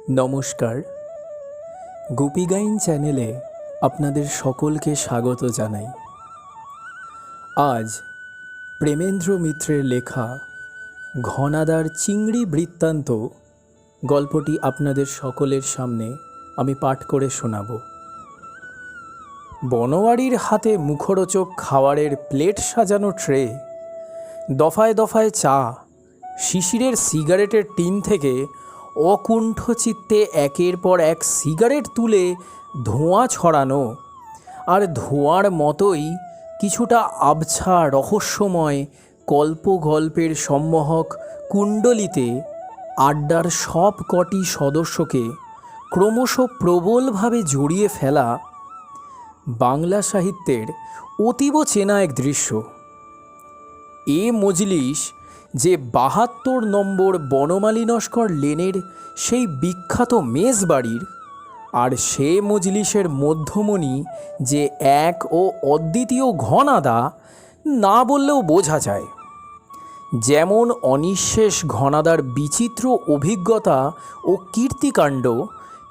নমস্কার, গুপি গাইন চ্যানেলে আপনাদের সকলকে স্বাগত জানাই। আজ প্রেমেন্দ্র মিত্রের লেখা ঘনাদার চিংড়ি বৃত্তান্ত গল্পটি আপনাদের সকলের সামনে আমি পাঠ করে শোনাব। বনোয়ারির হাতে মুখরোচক খাবারের প্লেট সাজানো ট্রে, দফায় দফায় চা, শিশিরের সিগারেটের টিন থেকে অকুণ্ঠ চিত্তে একের পর এক সিগারেট তুলে ধোঁয়া ছড়ানো, আর ধোঁয়ার মতোই কিছুটা আবছা রহস্যময় কল্পগল্পের সম্মোহক কুণ্ডলিতে আড্ডার সব কটি সদস্যকে ক্রমশ প্রবলভাবে জড়িয়ে ফেলা বাংলা সাহিত্যের অতীব চেনা এক দৃশ্য। এ মজলিস যে ৭২ নম্বর বনমালী নস্কর লেনের সেই বিখ্যাত মেজবাড়ির, আর সে মজলিসের মধ্যমণি যে এক ও অদ্বিতীয় ঘনাদা, না বললেও বোঝা যায়। যেমন অনিঃশেষ ঘনাদার বিচিত্র অভিজ্ঞতা ও কীর্তিকাণ্ড,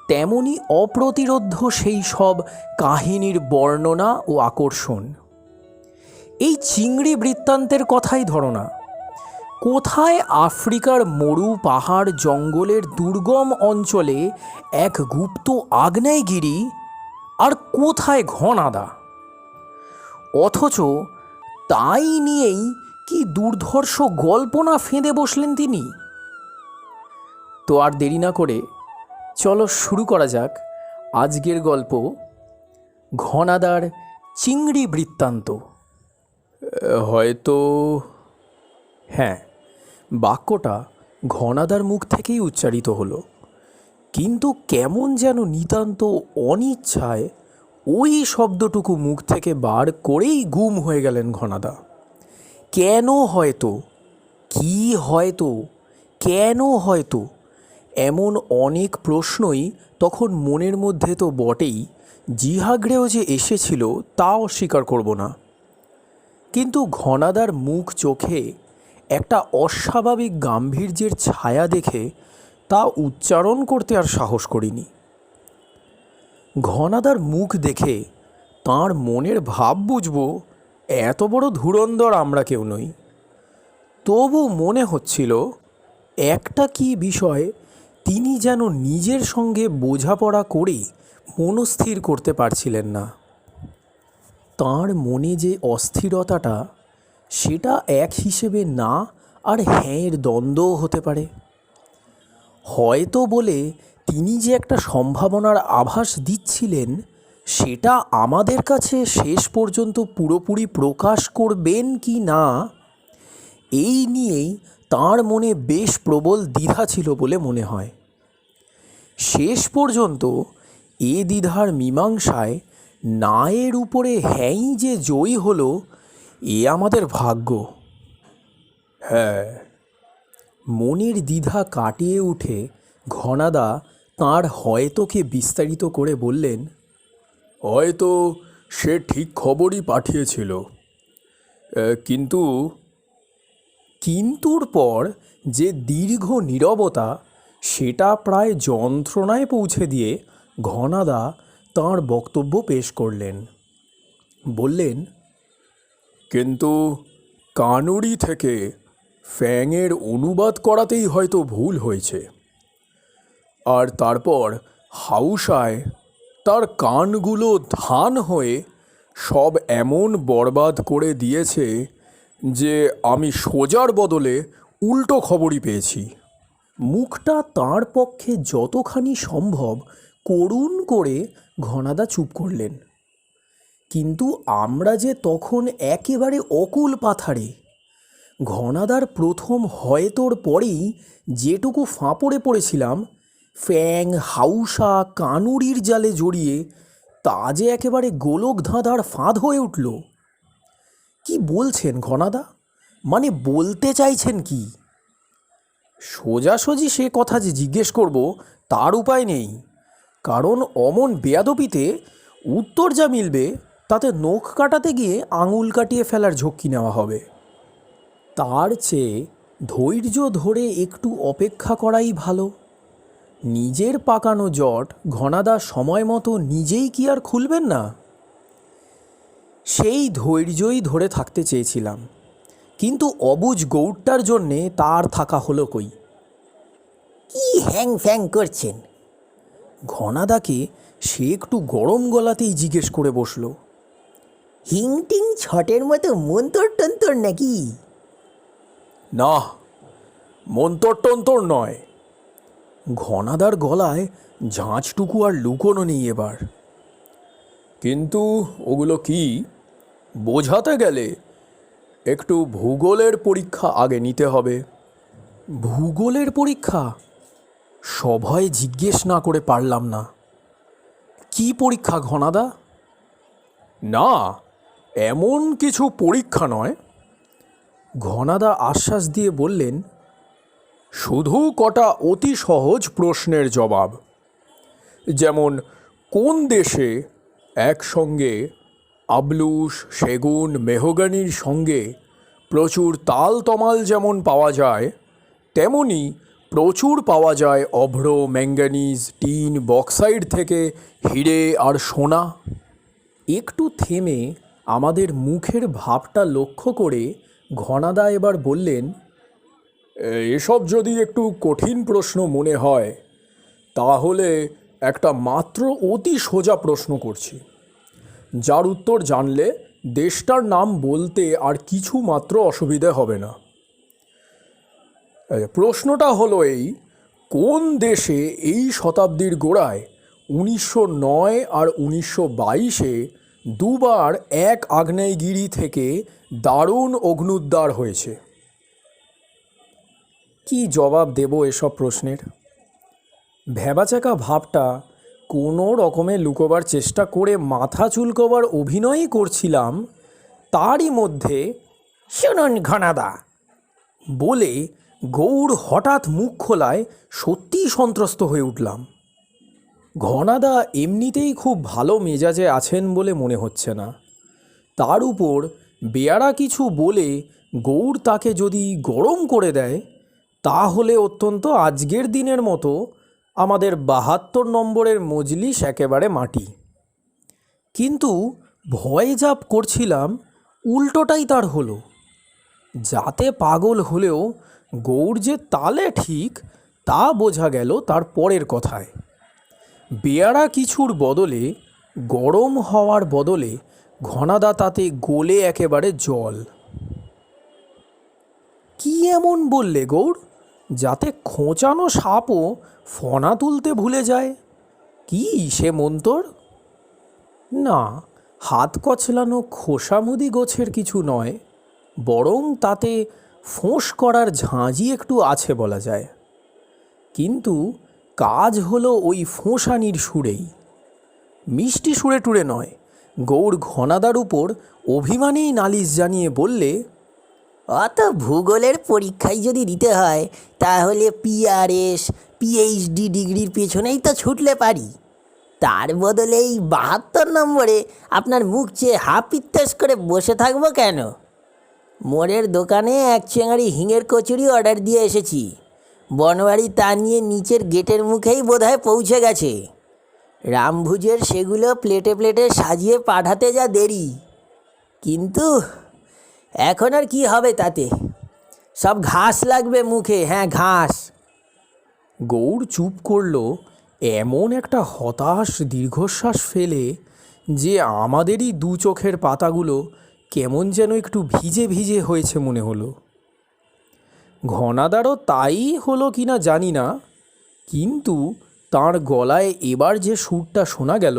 তেমনি অপ্রতিরোধ্য সেই সব কাহিনীর বর্ণনা ও আকর্ষণ। এই চিংড়ি বৃত্তান্তের কথাই ধরো না, কোথায় আফ্রিকার মরু পাহাড় জঙ্গলের দুর্গম অঞ্চলে এক গুপ্ত আগ্নেয়গিরি, আর কোথায় ঘনাদা, অথচ তাই নিয়েই কি দুর্ধর্ষ গল্প না ফেঁদে বসলেন তিনি। তো আর দেরি না করে চলো শুরু করা যাক আজকের গল্প ঘনাদার চিংড়ি বৃত্তান্ত। হয়তো হ্যাঁ, বাক্যটা ঘনাদার মুখ থেকেই উচ্চারিত হলো, কিন্তু কেমন যেন নিতান্ত অনিচ্ছায় ওই শব্দটুকু মুখ থেকে বার করেই গুম হয়ে গেলেন ঘনাদা। কেন হয়তো, কি হয়তো, কেন হয়তো, এমন অনেক প্রশ্নই তখন মনের মধ্যে তো বটেই, জিহাগ্রেও যে এসেছিল তা অস্বীকার করব না। কিন্তু ঘনাদার মুখ চোখে একটা অস্বাভাবিক গাম্ভীর্যের ছায়া দেখে তা উচ্চারণ করতে আর সাহস করিনি। ঘনাদার মুখ দেখে তাঁর মনের ভাব বুঝব এত বড় ধুরন্ধর আমরা কেউ নই। তবু মনে হচ্ছিল একটা কি বিষয় তিনি যেন নিজের সঙ্গে বোঝাপড়া করে মনস্থির করতে পারছিলেন না। তাঁর মনে যে অস্থিরতাটা, সেটা এক হিসেবে না আর হ্যাঁয়ের দ্বন্দ্বও হতে পারে। হয়তো বলে তিনি যে একটা সম্ভাবনার আভাস দিচ্ছিলেন, সেটা আমাদের কাছে শেষ পর্যন্ত পুরোপুরি প্রকাশ করবেন কি না, এই নিয়েই তাঁর মনে বেশ প্রবল দ্বিধা ছিল বলে মনে হয়। শেষ পর্যন্ত এ দ্বিধার মীমাংসায় নায়ের উপরে হ্যাঁই যে জয়ী হলো, এ আমাদের ভাগ্য। হ্যাঁ, মনের দ্বিধা কাটিয়ে উঠে ঘনাদা তাঁর হয়তোকে বিস্তারিত করে বললেন, হয়তো সে ঠিক খবরই পাঠিয়েছিল, কিন্তু কিন্তুর পর যে দীর্ঘ নীরবতা, সেটা প্রায় যন্ত্রণায় পৌঁছে দিয়ে ঘনাদা তাঁর বক্তব্য পেশ করলেন। বললেন, কিন্তু কানুড়ি থেকে ফ্যাংয়ের অনুবাদ করাতেই হয়তো ভুল হয়েছে, আর তারপর হাউসায় তার কানগুলো ধান হয়ে সব এমন বরবাদ করে দিয়েছে যে আমি সোজার বদলে উল্টো খবরই পেয়েছি। মুখটা তাঁর পক্ষে যতখানি সম্ভব করুণ করে ঘনাদা চুপ করলেন। কিন্তু আমরা যে তখন একেবারে অকুল পাথারে। ঘনাদার প্রথম হয়তোর পরেই যেটুকু ফাঁপড়ে পড়েছিলাম, ফ্যাং, হাউসা, কানুরির জালে জড়িয়ে, তা যে একেবারে গোলক ধাঁধার ফাঁদ হয়ে উঠল। কি বলছেন ঘনাদা? মানে বলতে চাইছেন কি? সোজাসুজি সে কথা যে জিজ্ঞেস করব তার উপায় নেই, কারণ অমন বেয়াদবিতে উত্তর যা মিলবে তাতে নখ কাটাতে গিয়ে আঙুল কাটিয়ে ফেলার ঝক্কি নেওয়া হবে। তার চেয়ে ধৈর্য ধরে একটু অপেক্ষা করাই ভালো। নিজের পাকানো জট ঘনাদা সময় মতো নিজেই কি আর খুলবেন না? সেই ধৈর্যই ধরে থাকতে চেয়েছিলাম, কিন্তু অবুঝ গৌড়টার জন্যে তার থাকা হলো কই। কি হ্যাং ফ্যাং করছেন? ঘনাদাকে সে একটু গরম গলাতেই জিজ্ঞেস করে বসল। হিংটিং ছটের মতো মন্তর টন্তর নাকি? না, মন্তর টন্তর নয়। ঘনাদার গলায় ঝাঁঝটুকু আর লুকোনো নেই এবার। কিন্তু ওগুলো কি বোঝাতে গেলে একটু ভূগোলের পরীক্ষা আগে নিতে হবে। ভূগোলের পরীক্ষা? সভয়ে জিজ্ঞেস না করে পারলাম না। কি পরীক্ষা ঘনাদা? না, এমন কিছু পরীক্ষা নয়। ঘনাদা আশ্বাস দিয়ে বললেন, শুধু কটা অতি সহজ প্রশ্নের জবাব। যেমন, কোন দেশে একসঙ্গে আবলুস, সেগুন, মেহগানির সঙ্গে প্রচুর তাল তমাল যেমন পাওয়া যায়, তেমনি প্রচুর পাওয়া যায় অভ্র, ম্যাঙ্গানিজ, টিন, বক্সাইড থেকে হিরে আর সোনা। একটু থেমে আমাদের মুখের ভাবটা লক্ষ্য করে ঘনাদা এবার বললেন, এসব যদি একটু কঠিন প্রশ্ন মনে হয় তাহলে একটা মাত্র অতি সোজা প্রশ্ন করছি, যার উত্তর জানলে দেশটার নাম বলতে আর কিছু মাত্র অসুবিধে হবে না। প্রশ্নটা হলো এই, কোন দেশে এই শতাব্দীর গোড়ায় 1909 আর 1922-এ দুবার এক আগ্নেয়গিরি থেকে দারুণ অগ্ন্যুদ্গার হয়েছে? কি জবাব দেব এসব প্রশ্নের? ভ্যাবাচাকা ভাবটা কোনো রকমে লুকোবার চেষ্টা করে মাথা চুলকোবার অভিনয়ই করছিলাম, তারই মধ্যে শুনুন ঘনাদা বলে গৌড় হঠাৎ মুখ খোলায় সত্যিই সন্ত্রস্ত হয়ে উঠলাম। ঘনাদা এমনিতেই খুব ভালো মেজাজে আছেন বলে মনে হচ্ছে না। তার উপর বেয়ারা কিছু বলে গৌড় তাকে যদি গরম করে দেয়, তাহলে অত্যন্ত আজকের দিনের মতো আমাদের 72 নম্বরের মজলিস একেবারে মাটি। কিন্তু ভয়ে জাপ করছিলাম উল্টোটাই তার হলো। যাতে পাগল হলেও গৌড় যে তালে ঠিক তা বোঝা গেল তার পরের কথায়। বেয়ারা কিছুর বদলে, গরম হওয়ার বদলে ঘনাদা তাতে গলে একেবারে জল। কি এমন বললে গৌড়, যাতে খোঁচানো সাপও ফনা তুলতে ভুলে যায়? কি সে মন্তর? না, হাত কচলানো খোসামুদি গোছের কিছু নয়, বরং তাতে ফোঁস করার ঝাঁঝি একটু আছে বলা যায়। কিন্তু কাজ হলো ওই ফোঁসানির সুরেই, মিষ্টি সুরে টুরে নয়। গৌড় ঘনাদার উপর অভিমানেই নালিশ জানিয়ে বললে, অত ভূগোলের পরীক্ষায় যদি দিতে হয় তাহলে পিআরএস, পিএইচডি ডিগ্রির পেছনেই তো ছুটলে পারি। তার বদলে এই 72 নম্বরে আপনার মুখ চেয়ে হাফ ইত্যাস করে বসে থাকবো কেন? মোড়ের দোকানে এক চেঙাড়ি হিঙের কচুরি অর্ডার দিয়ে এসেছি। বনবাড়ি তা নিয়ে নিচের গেটের মুখেই বোধহয় পৌঁছে গেছে। রামভুজের সেগুলো প্লেটে প্লেটে সাজিয়ে পাঠাতে যা দেরি। কিন্তু এখন আর কি হবে তাতে? সব ঘাস লাগবে মুখে, হ্যাঁ ঘাস। গৌড় চুপ করল এমন একটা হতাশ দীর্ঘশ্বাস ফেলে যে আমাদেরই দু চোখের পাতাগুলো কেমন যেন একটু ভিজে ভিজে হয়েছে মনে হলো। ঘনাদারও তাই হলো কিনা জানি না, কিন্তু তার গলায় এবার যে সুরটা শোনা গেল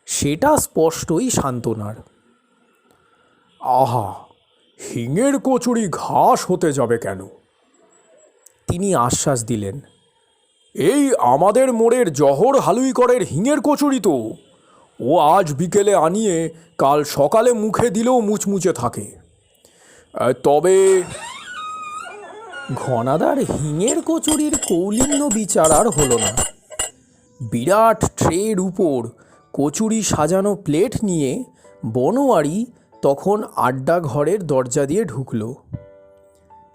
সেটা স্পষ্টই সান্ত্বনার। আহা, হিঙের কচুরি ঘাস হতে যাবে কেন? তিনি আশ্বাস দিলেন, এই আমাদের মোড়ের জহর হালুইকরের হিঙের কচুরি তো। ও আজ বিকেলে আনিয়ে কাল সকালে মুখে দিলেও মুচমুচে থাকে। তবে ঘনাদার হিঙের কচুরির কৌলিন্য বিচার আর হলো না। বিরাট ট্রের উপর কচুরি সাজানো প্লেট নিয়ে বনোয়ারি তখন আড্ডা ঘরের দরজা দিয়ে ঢুকল।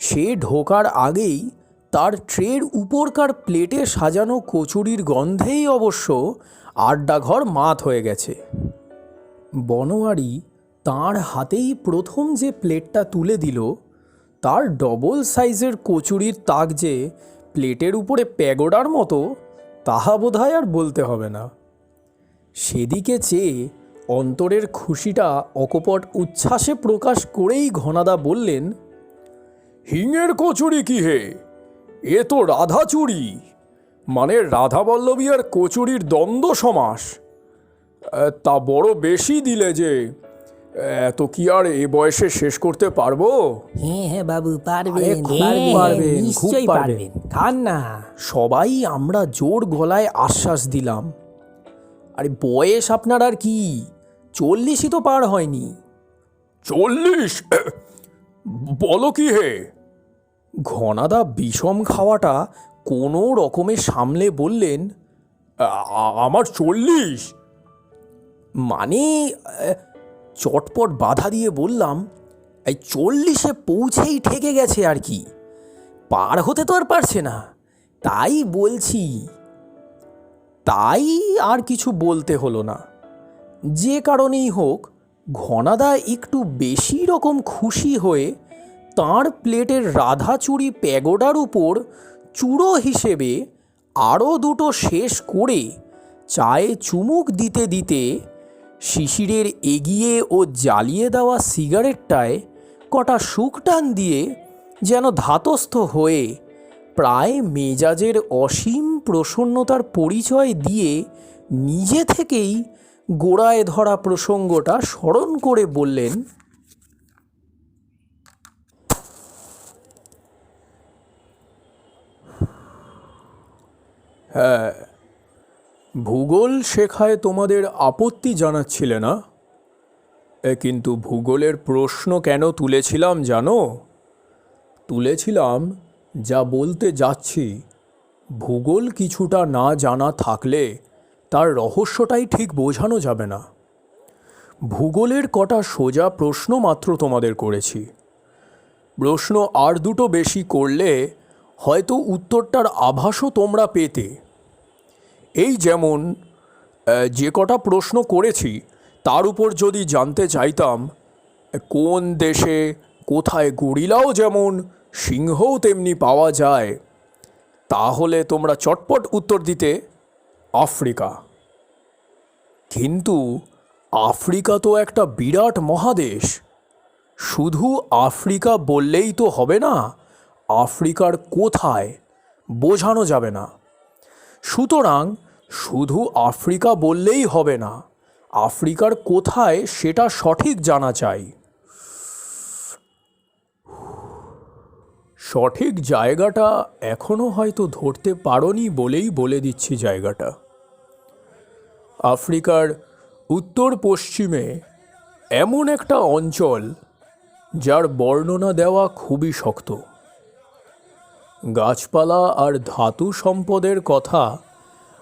সে ঢোকার আগেই তার ট্রের উপরকার প্লেটে সাজানো কচুরির গন্ধেই অবশ্য আড্ডাঘর মাত হয়ে গেছে। বনোয়ারি তাঁর হাতেই প্রথম যে প্লেটটা তুলে দিল, তার ডবল সাইজের কচুরির তাক যে প্লেটের উপরে প্যাগোডার মতো, তাহা বোধহয় আর বলতে হবে না। সেদিকে চেয়ে অন্তরের খুশিটা অকপট উচ্ছ্বাসে প্রকাশ করেই ঘনাদা বললেন, হিঙের কচুরি কি হে, এ তো রাধাচুরি, মানে রাধাবল্লভী আর কচুরির দ্বন্দ্ব সমাস। তা বড় বেশি দিলে যে, এত কি আর এ বয়সে শেষ করতে পারবো? হ্যাঁ হ্যাঁ বাবু, পারবেন পারবেন, খুব নিশ্চয়ই পারবেন। খান না। সবাই আমরা জোর গলায় আশ্বাস দিলাম। আরে বয়স আপনার আর কি, 40ই তো পার হয়নি। 40? বলো কি হে? ঘনাদা বিষম খাওয়াটা কোনো রকমে সামলে বললেন, আমার 40? মানে চটপট বাধা দিয়ে বললাম, এই 40-এ পৌঁছেই ঠেকে গেছে আর কি, পার হতে তো আর পারছে না, তাই বলছি। তাই আর কিছু বলতে হলো না। যে কারণেই হোক, ঘনাদা একটু বেশি রকম খুশি হয়ে তাঁর প্লেটের রাধাচুরি প্যাগোডার উপর চূড়ো হিসেবে আরও দুটো শেষ করে চায়ে চুমুক দিতে দিতে শিশিরের এগিয়ে ও জ্বালিয়ে দেওয়া সিগারেটটায় কটা শুক টান দিয়ে যেন ধাতস্থ হয়ে প্রায় মেজাজের অসীম প্রসন্নতার পরিচয় দিয়ে নিজে থেকেই গোড়ায় ধরা প্রসঙ্গটা স্মরণ করে বললেন, হ্যাঁ, ভূগোল শেখায় তোমাদের আপত্তি জানাচ্ছিলে না? কিন্তু ভূগোলের প্রশ্ন কেন তুলেছিলাম জানো? তুলেছিলাম, যা বলতে যাচ্ছি, ভূগোল কিছুটা না জানা থাকলে তার রহস্যটাই ঠিক বোঝানো যাবে না। ভূগোলের কটা সোজা প্রশ্ন মাত্র তোমাদের করেছি। প্রশ্ন আর দুটো বেশি করলে হয়তো উত্তরটার আভাসও তোমরা পেতে। এই যেমন যে কটা প্রশ্ন করেছি তার উপর যদি জানতে চাইতাম কোন দেশে কোথায় গরিলাও যেমন সিংহও তেমনি পাওয়া যায়, তাহলে তোমরা চটপট উত্তর দিতে আফ্রিকা। কিন্তু আফ্রিকা তো একটা বিরাট মহাদেশ, শুধু আফ্রিকা বললেই তো হবে না, আফ্রিকার কোথায় বোঝানো যাবে না। সুতরাং শুধু আফ্রিকা বললেই হবে না, আফ্রিকার কোথায় সেটা সঠিক জানা চাই। সঠিক জায়গাটা এখনও হয়তো ধরতে পারোনি বলেই বলে দিচ্ছি জায়গাটা। আফ্রিকার উত্তর পশ্চিমে এমন একটা অঞ্চল যার বর্ণনা দেওয়া খুবই শক্ত। গাছপালা আর ধাতু সম্পদের কথা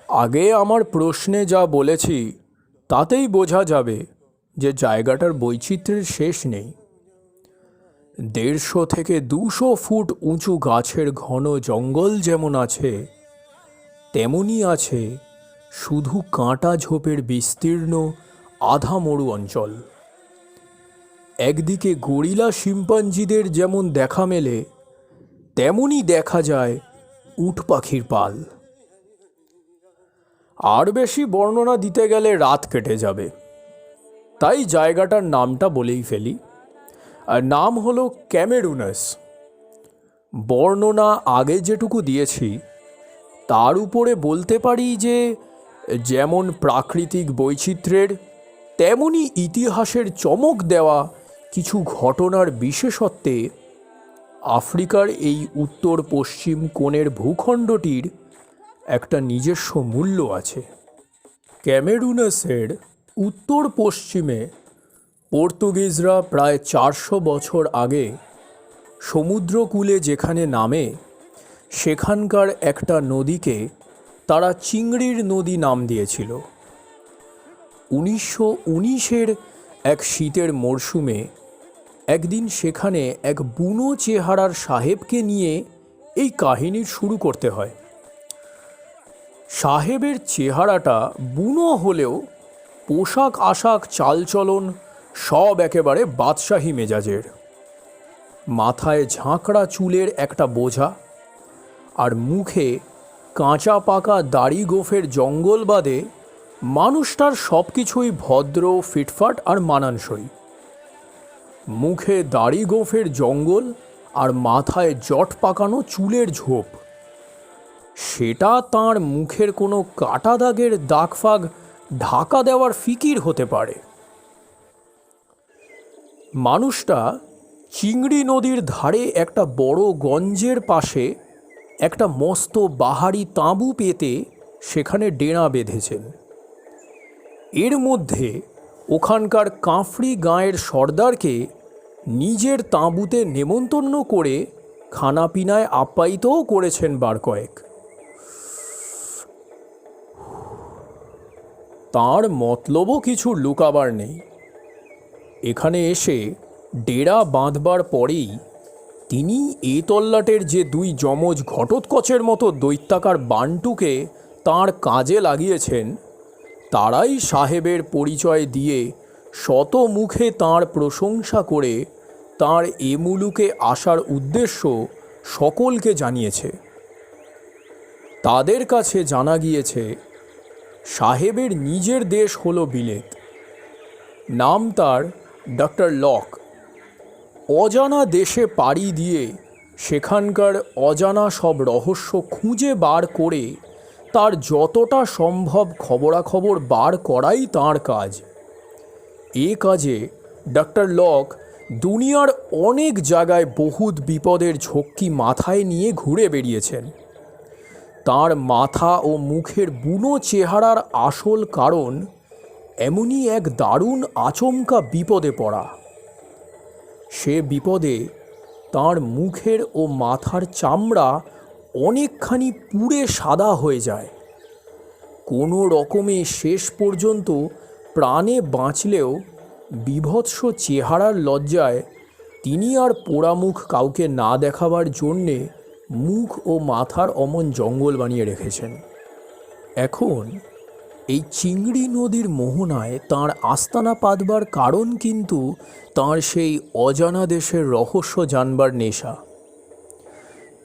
আগে আমার প্রশ্নে যা বলেছি তাতেই বোঝা যাবে যে জায়গাটার বৈচিত্র্যের শেষ নেই। 150 থেকে 200 ফুট উঁচু গাছের ঘন জঙ্গল যেমন আছে, তেমনি আছে শুধু কাঁটা ঝোপের বিস্তীর্ণ আধা মরু অঞ্চল। একদিকে গরিলা শিম্পাঞ্জিদের যেমন দেখা মেলে, তেমনি দেখা যায় উট পাখির পাল। আর বেশি বর্ণনা দিতে গেলে রাত কেটে যাবে, তাই জায়গাটার নামটা বলেই ফেলি। আর নাম হলো ক্যামেরুনাস। বর্ণনা আগে যেটুকু দিয়েছি তার উপরে বলতে পারি যে যেমন প্রাকৃতিক বৈচিত্র্যের তেমনি ইতিহাসের চমক দেওয়া কিছু ঘটনার বিশেষত্বে আফ্রিকার এই উত্তর পশ্চিম কোণের ভূখণ্ডটির একটা নিজস্ব মূল্য আছে। ক্যামেরুনাসের উত্তর পশ্চিমে পর্তুগিজরা প্রায় 400 বছর আগে সমুদ্রকূলে যেখানে নামে, সেখানকার একটা নদীকে তারা চিংড়ির নদী নাম দিয়েছিল। 1919-এর এক শীতের মরশুমে একদিন সেখানে এক বুনো চেহারার সাহেবকে নিয়ে এই কাহিনীর শুরু করতে হয়। সাহেবের চেহারাটা বুনো হলেও পোশাক আশাক চালচলন সব একেবারে বাদশাহী মেজাজের। মাথায় ঝাঁকড়া চুলের একটা বোঝা, আর মুখে কাঁচা পাকা দাড়ি গোঁফের জঙ্গল বাদে মানুষটার সব কিছুই ভদ্র, ফিটফাট আর মানানসই। মুখে দাড়ি গোঁফের জঙ্গল আর মাথায় জট পাকানো চুলের ঝোপ, সেটা তাঁর মুখের কোনো কাটা দাগের দাগ ফাগ ঢাকা দেওয়ার ফিকির হতে পারে। মানুষটা চিংড়ি নদীর ধারে একটা বড় গঞ্জের পাশে একটা মস্ত বাহারি তাঁবু পেতে সেখানে ডেরা বেঁধেছেন। এর মধ্যে ওখানকার কাঁফড়ি গাঁয়ের সর্দারকে নিজের তাঁবুতে নেমন্তন্ন করে খানাপিনায় আপ্যায়িতও করেছেন বার কয়েক। তাঁর মতলবও কিছু লুকাবার নেই। এখানে এসে ডেরা বাঁধবার পরেই তিনি এ তল্লাটের যে দুই যমজ ঘটোৎকচের মতো দৈত্যাকার বান্টুকে তাঁর কাজে লাগিয়েছেন, তারাই সাহেবের পরিচয় দিয়ে শত মুখে তাঁর প্রশংসা করে তাঁর এ মুলুকে আসার উদ্দেশ্য সকলকে জানিয়েছে। তাদের কাছে জানা গিয়েছে সাহেবের নিজের দেশ হলো বিলেত। নাম তার ডক্টর লক। অজানা দেশে পাড়ি দিয়ে সেখানকার অজানা সব রহস্য খুঁজে বার করে তার যতটা সম্ভব খবরাখবর বার করাই তাঁর কাজ। এ কাজে ডক্টর লক দুনিয়ার অনেক জায়গায় বহুত বিপদের ঝক্কি মাথায় নিয়ে ঘুরে বেরিয়েছেন। তাঁর মাথা ও মুখের বুনো চেহারার আসল কারণ এমনই এক দারুণ আচমকা বিপদে পড়া। সে বিপদে তাঁর মুখের ও মাথার চামড়া অনেকখানি পুড়ে সাদা হয়ে যায়। কোনো রকমে শেষ পর্যন্ত প্রাণে বাঁচলেও বিভৎস চেহারার লজ্জায় তিনি আর পোড়া মুখ কাউকে না দেখাবার জন্যে মুখ ও মাথার অমন জঙ্গল বানিয়ে রেখেছেন। এখন এই চিংড়ি নদীর মোহনায় তাঁর আস্তানা পাতবার কারণ কিন্তু তাঁর সেই অজানা দেশের রহস্য জানবার নেশা।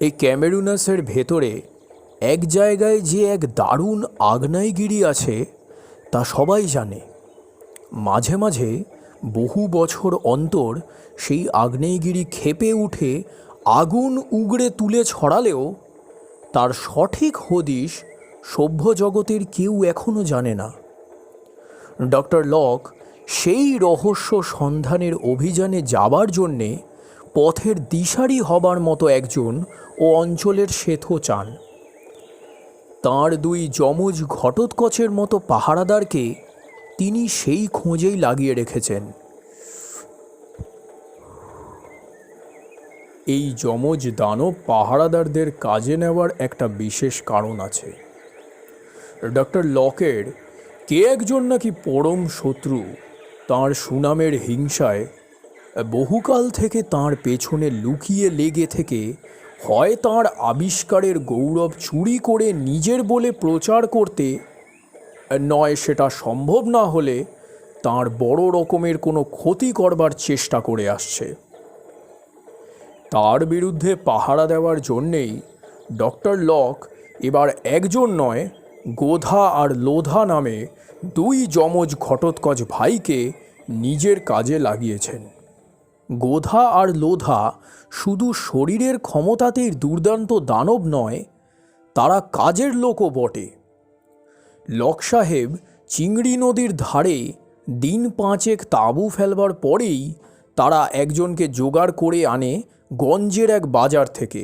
এই ক্যামেরুনাসের ভেতরে এক জায়গায় যে এক দারুণ আগ্নেয়গিরি আছে তা সবাই জানে। মাঝে মাঝে বহু বছর অন্তর সেই আগ্নেয়গিরি ক্ষেপে উঠে আগুন উগড়ে তুলে ছড়ালেও তার সঠিক হদিশ সভ্য জগতের কেউ এখনও জানে না। ডক্টর লক সেই রহস্য সন্ধানের অভিযানে যাবার জন্যে পথের দিশারি হবার মতো একজন ও অঞ্চলের শেথো চান। তাঁর দুই যমজ ঘটোৎকচের মতো পাহারাদারকে তিনি সেই খোঁজেই লাগিয়ে রেখেছেন। এই যমজ দানব পাহারাদারদের কাজে নেওয়ার একটা বিশেষ কারণ আছে। ডক্টর লকের কে একজন নাকি পরম শত্রু তাঁর সুনামের হিংসায় বহুকাল থেকে তাঁর পেছনে লুকিয়ে লেগে থেকে হয় তাঁর আবিষ্কারের গৌরব চুরি করে নিজের বলে প্রচার করতে, নয় সেটা সম্ভব না হলে তাঁর বড় রকমের কোনো ক্ষতি করবার চেষ্টা করে আসছে। তার বিরুদ্ধে পাহারা দেওয়ার জন্যেই ডক্টর লক এবার একজন নয়, গোধা আর লোধা নামে দুই যমজ ঘটোৎকচ ভাইকে নিজের কাজে লাগিয়েছেন। গোধা আর লোধা শুধু শরীরের ক্ষমতাতেই দুর্দান্ত দানব নয়, তারা কাজের লোকও বটে। লক সাহেব চিংড়ি নদীর ধারে দিন পাঁচেক তাঁবু ফেলবার পরেই তারা একজনকে জোগাড় করে আনে গঞ্জের এক বাজার থেকে।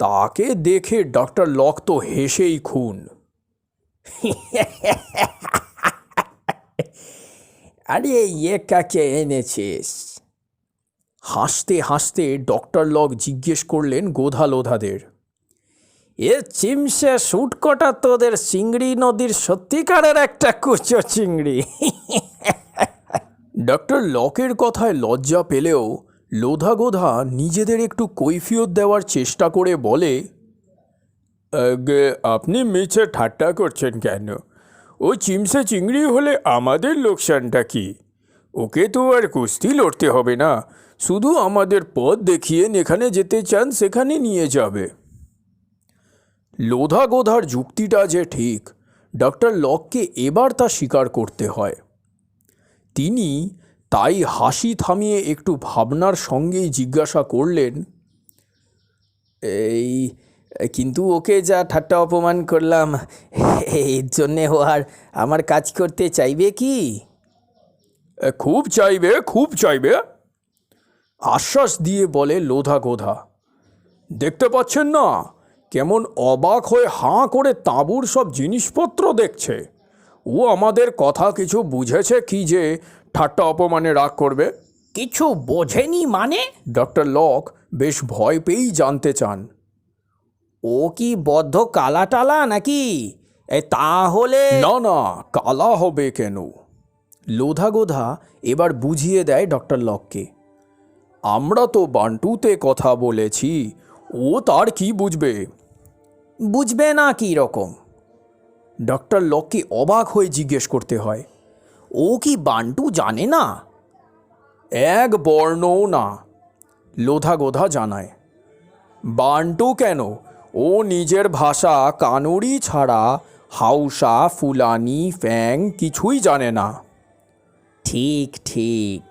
তাকে দেখে ডক্টর লক তো হেসেই খুন। আরে ইয়ে কাকে এনেছিস? হাসতে হাসতে ডক্টর লক জিজ্ঞেস করলেন গোধা লোধাদের। এ চিমসে সুটকটা তোদের চিংড়ি নদীর সত্যিকারের একটা কুচো চিংড়ি। ডক্টর লকের কথায় লজ্জা পেলেও লোধা গোধা নিজেদের একটু কৈফিয়ত দেওয়ার চেষ্টা করে বলে, আপনি মিছে ঠাট্টা করছেন কেন? ও চিমসে চিংড়ি হলে আমাদের লোকসানটা কি? ওকে তো আর কুস্তি লড়তে হবে না, শুধু আমাদের পথ দেখিয়ে যেখানে যেতে চান সেখানে নিয়ে যাবে। লোধা গোধার যুক্তিটা যে ঠিক, ডক্টর লককে এবার তা স্বীকার করতে হয়। তিনি তাই হাসি থামিয়ে একটু ভাবনার সঙ্গেই জিজ্ঞাসা করলেন, এই কিন্তু ওকে যা ঠাট্টা অপমান করলাম, এর জন্যে ও আর আমার কাজ করতে চাইবে কি? খুব চাইবে, খুব চাইবে, আশ্বাস দিয়ে বলে লোধা গোধা। দেখতে পাচ্ছেন না কেমন অবাক হয়ে হাঁ করে তাঁবুর সব জিনিসপত্র দেখছে? ও আমাদের কথা কিছু বুঝেছে কি যে ঠাট্টা অপমানে রাগ করবে? কিছু বোঝেনি মানে? ডক্টর লক বেশ ভয় পেয়েই জানতে চান। ও কি বদ্ধ কালা টালা নাকি? তাহলে না না, কালা হবে কেন? লোধা গোধা এবার বুঝিয়ে দেয় ডক্টর লককে। আমরা তো বান্টুতে কথা বলেছি, ও তার কি বুঝবে? বুঝবে না কি রকম? ডক্টর লককে অবাক হয়ে জিজ্ঞেস করতে হয়। ও কি বান্টু জানে না? এক বর্ণও না, লোধা গোধা জানায়। বান্টু কেন, ও নিজের ভাষা কানুড়ি ছাড়া হাউসা, ফুলানি, ফ্যাং কিছুই জানে না। ঠিক ঠিক,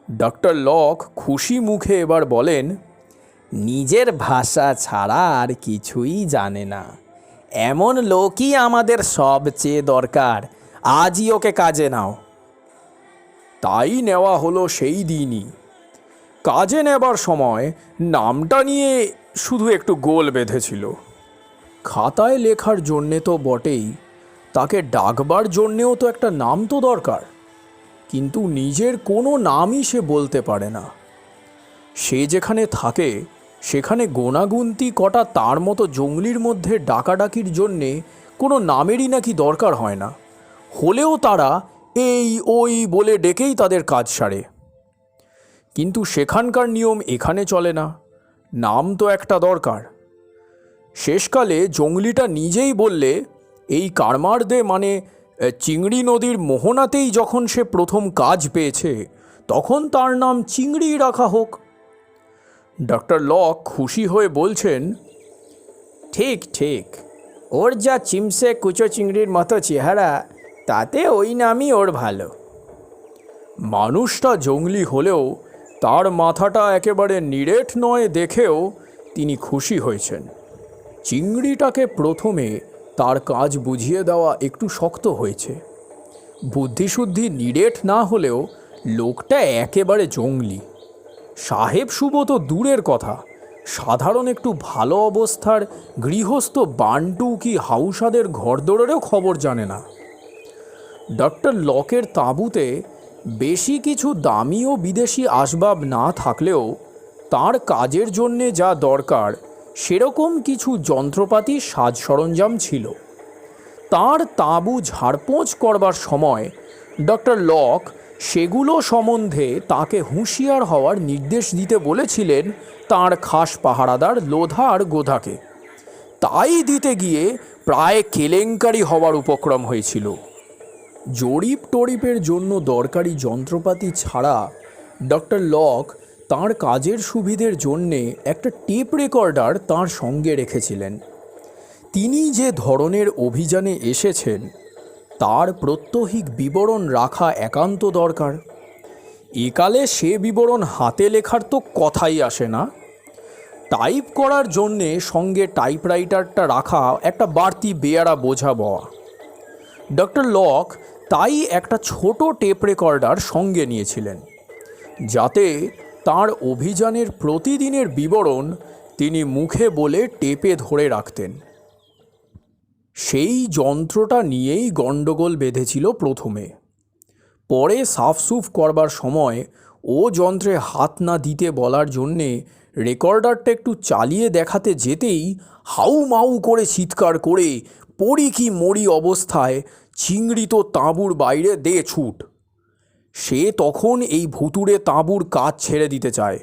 ডক্টর লক খুশি মুখে এবার বলেন, নিজের ভাষা ছাড়া আর কিছুই জানে না এমন লোকই আমাদের সবচেয়ে দরকার। আজই ওকে কাজে নাও। তাই নেওয়া হলো সেই দিনই। কাজে নেবার সময় নামটা নিয়ে শুধু একটু গোল বেঁধেছিল। খাতায় লেখার জন্যে তো বটেই, তাকে ডাকবার জন্যেও তো একটা নাম তো দরকার। কিন্তু নিজের কোনো নামই সে বলতে পারে না। সে যেখানে থাকে সেখানে গোনাগুন্তি কটা তার মতো জঙ্গলির মধ্যে ডাকাডাকির জন্যে কোনো নামেরই নাকি দরকার হয় না। হলেও তারা এই ওই বলে ডেকেই তাদের কাজ সারে। কিন্তু সেখানকার নিয়ম এখানে চলে না, নাম তো একটা দরকার। শেষকালে জঙ্গলিটা নিজেই বললে, এই কারমারদে মানে চিংড়ি নদীর মোহনাতেই যখন সে প্রথম কাজ পেয়েছে, তখন তার নাম চিংড়ি রাখা হোক। ডক্টর লক খুশি হয়ে বলছেন, ঠিক ঠিক, ওর যা চিমসে কুচো চিংড়ির মতো চেহারা, তাতে ওই নামই ওর ভালো। মানুষটা জঙ্গলি হলেও তার মাথাটা একেবারে নিরেট নয় দেখেও তিনি খুশি হয়েছেন। চিংড়িটাকে প্রথমে তার কাজ বুঝিয়ে দেওয়া একটু শক্ত হয়েছে। বুদ্ধিশুদ্ধি নিরেট না হলেও লোকটা একেবারে জঙ্গলি। সাহেব শুভ তো দূরের কথা, সাধারণ একটু ভালো অবস্থার গৃহস্থ বান্টু কি হাউসাদের ঘরদোরেরও খবর জানে না। ডক্টর লকের তাঁবুতে বেশি কিছু দামি ও বিদেশি আসবাব না থাকলেও তার কাজের জন্যে যা দরকার সেরকম কিছু যন্ত্রপাতি সাজ সরঞ্জাম ছিল। তার তাঁবু ঝাড়পোঁছ করবার সময় ডক্টর লক সেগুলো সম্বন্ধে তাকে হুঁশিয়ার হওয়ার নির্দেশ দিতে বলেছিলেন তার খাস পাহারাদার লোধা আর গোধাকে। তাই দিতে গিয়ে প্রায় কেলেঙ্কারি হওয়ার উপক্রম হয়েছিল। জরিপ টরিপের জন্য দরকারি যন্ত্রপাতি ছাড়া ডক্টর লক তাঁর কাজের সুবিধের জন্যে একটা টেপ রেকর্ডার তাঁর সঙ্গে রেখেছিলেন। তিনি যে ধরনের অভিযানে এসেছেন তার প্রত্যহিক বিবরণ রাখা একান্ত দরকার। একালে সে বিবরণ হাতে লেখার তো কথাই আসে না। টাইপ করার জন্যে সঙ্গে টাইপরাইটারটা রাখা একটা বাড়তি বেয়ারা বোঝা বওয়া। ডক্টর লক তাই একটা ছোট টেপ রেকর্ডার সঙ্গে নিয়েছিলেন, যাতে তার অভিযানের প্রতিদিনের বিবরণ তিনি মুখে বলে টেপে ধরে রাখতেন। সেই যন্ত্রটা নিয়েই গণ্ডগোল বেঁধেছিল প্রথমে। পরে সাফসুফ করবার সময় ও যন্ত্রে হাত না দিতে বলার জন্যে রেকর্ডারটা একটু চালিয়ে দেখাতে যেতেই হাউ মাউ করে চিৎকার করে পড়ি কি মরি অবস্থায় চিংড়ি তো তাঁবুর বাইরে দে ছুট। সে তখন এই ভুতুড়ে তাঁবুর কাজ ছেড়ে দিতে চায়।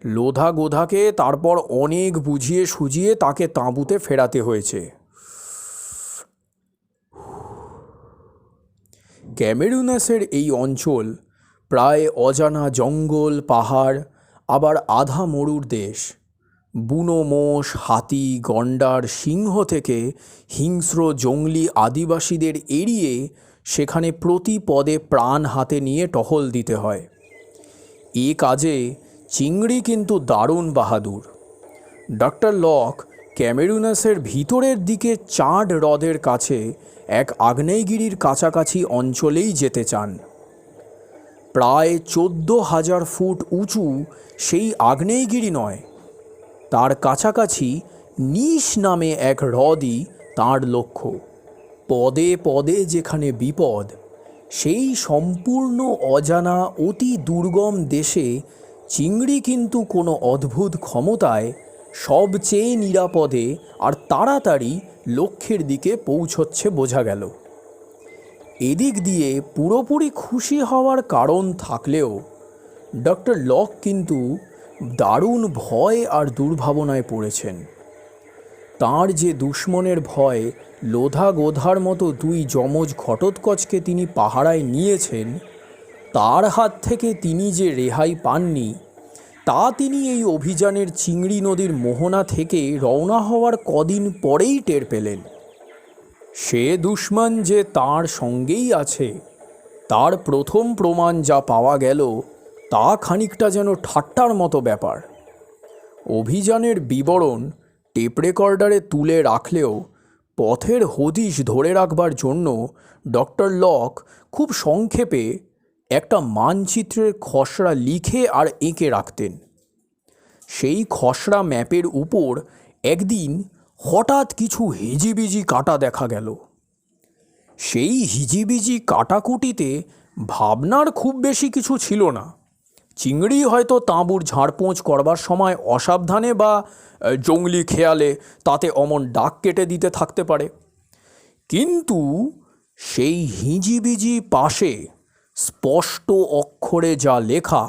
লোধা গোধাকে তারপর অনেক বুঝিয়ে সুঝিয়ে তাকে তাঁবুতে ফেরাতে হয়েছে। ক্যামেরুনাসের এই অঞ্চল প্রায় অজানা জঙ্গল, পাহাড়, আবার আধা মরুর দেশ। বুনো মোষ, হাতি, গন্ডার, সিংহ থেকে হিংস্র জঙ্গলি আদিবাসীদের এড়িয়ে সেখানে প্রতি পদে প্রাণ হাতে নিয়ে টহল দিতে হয়। এ কাজে চিংড়ি কিন্তু দারুণ বাহাদুর। ডক্টর লক ক্যামেরুনাসের ভিতরের দিকে চাঁদ হ্রদের কাছে এক আগ্নেয়গিরির কাছাকাছি অঞ্চলেই যেতে চান। প্রায় 14,000 ফুট উঁচু সেই আগ্নেয়গিরি নয়, তার কাছাকাছি নিশ নামে এক হ্রদই তাঁর লক্ষ্য। পদে পদে যেখানে বিপদ, সেই সম্পূর্ণ অজানা অতি দুর্গম দেশে চিংড়ি কিন্তু কোনো অদ্ভুত ক্ষমতায় সবচেয়ে নিরাপদে আর তাড়াতাড়ি লক্ষ্যের দিকে পৌঁছচ্ছে বোঝা গেল। এদিক দিয়ে পুরোপুরি খুশি হওয়ার কারণ থাকলেও ডক্টর লক কিন্তু দারুণ ভয় আর দুর্ভাবনায় পড়েছেন। তাঁর যে দুশ্মনের ভয় লোধা গোধার মতো দুই যমজ ঘটোৎকচকে তিনি পাহারায় নিয়েছেন, তার হাত থেকে তিনি যে রেহাই পাননি, তা তিনি এই অভিযানের চিংড়ি নদীর মোহনা থেকে রওনা হওয়ার কদিন পরেই টের পেলেন। সে দুশ্মন যে তাঁর সঙ্গেই আছে, তার প্রথম প্রমাণ যা পাওয়া গেল তা খানিকটা যেন ঠাট্টার মতো ব্যাপার। অভিযানের বিবরণ টেপ রেকর্ডারে তুলে রাখলেও পথের হদিশ ধরে রাখবার জন্য ডক্টর লক খুব সংক্ষেপে একটা মানচিত্রের খসড়া লিখে আর এঁকে রাখতেন। সেই খসড়া ম্যাপের উপর একদিন হঠাৎ কিছু হিজিবিজি কাটা দেখা গেল। সেই হিজিবিজি কাটাকুটিতে ভাবনার খুব বেশি কিছু ছিল না। চিংড়ি হয়তো তাঁবুর ঝাড়পোঁছ করবার সময় অসাবধানে বা জঙ্গলি খেয়ালে তাতে অমন ডাক কেটে দিতে থাকতে পারে, কিন্তু সেই হিজিবিজি পাশে স্পষ্ট অক্ষরে যা লেখা,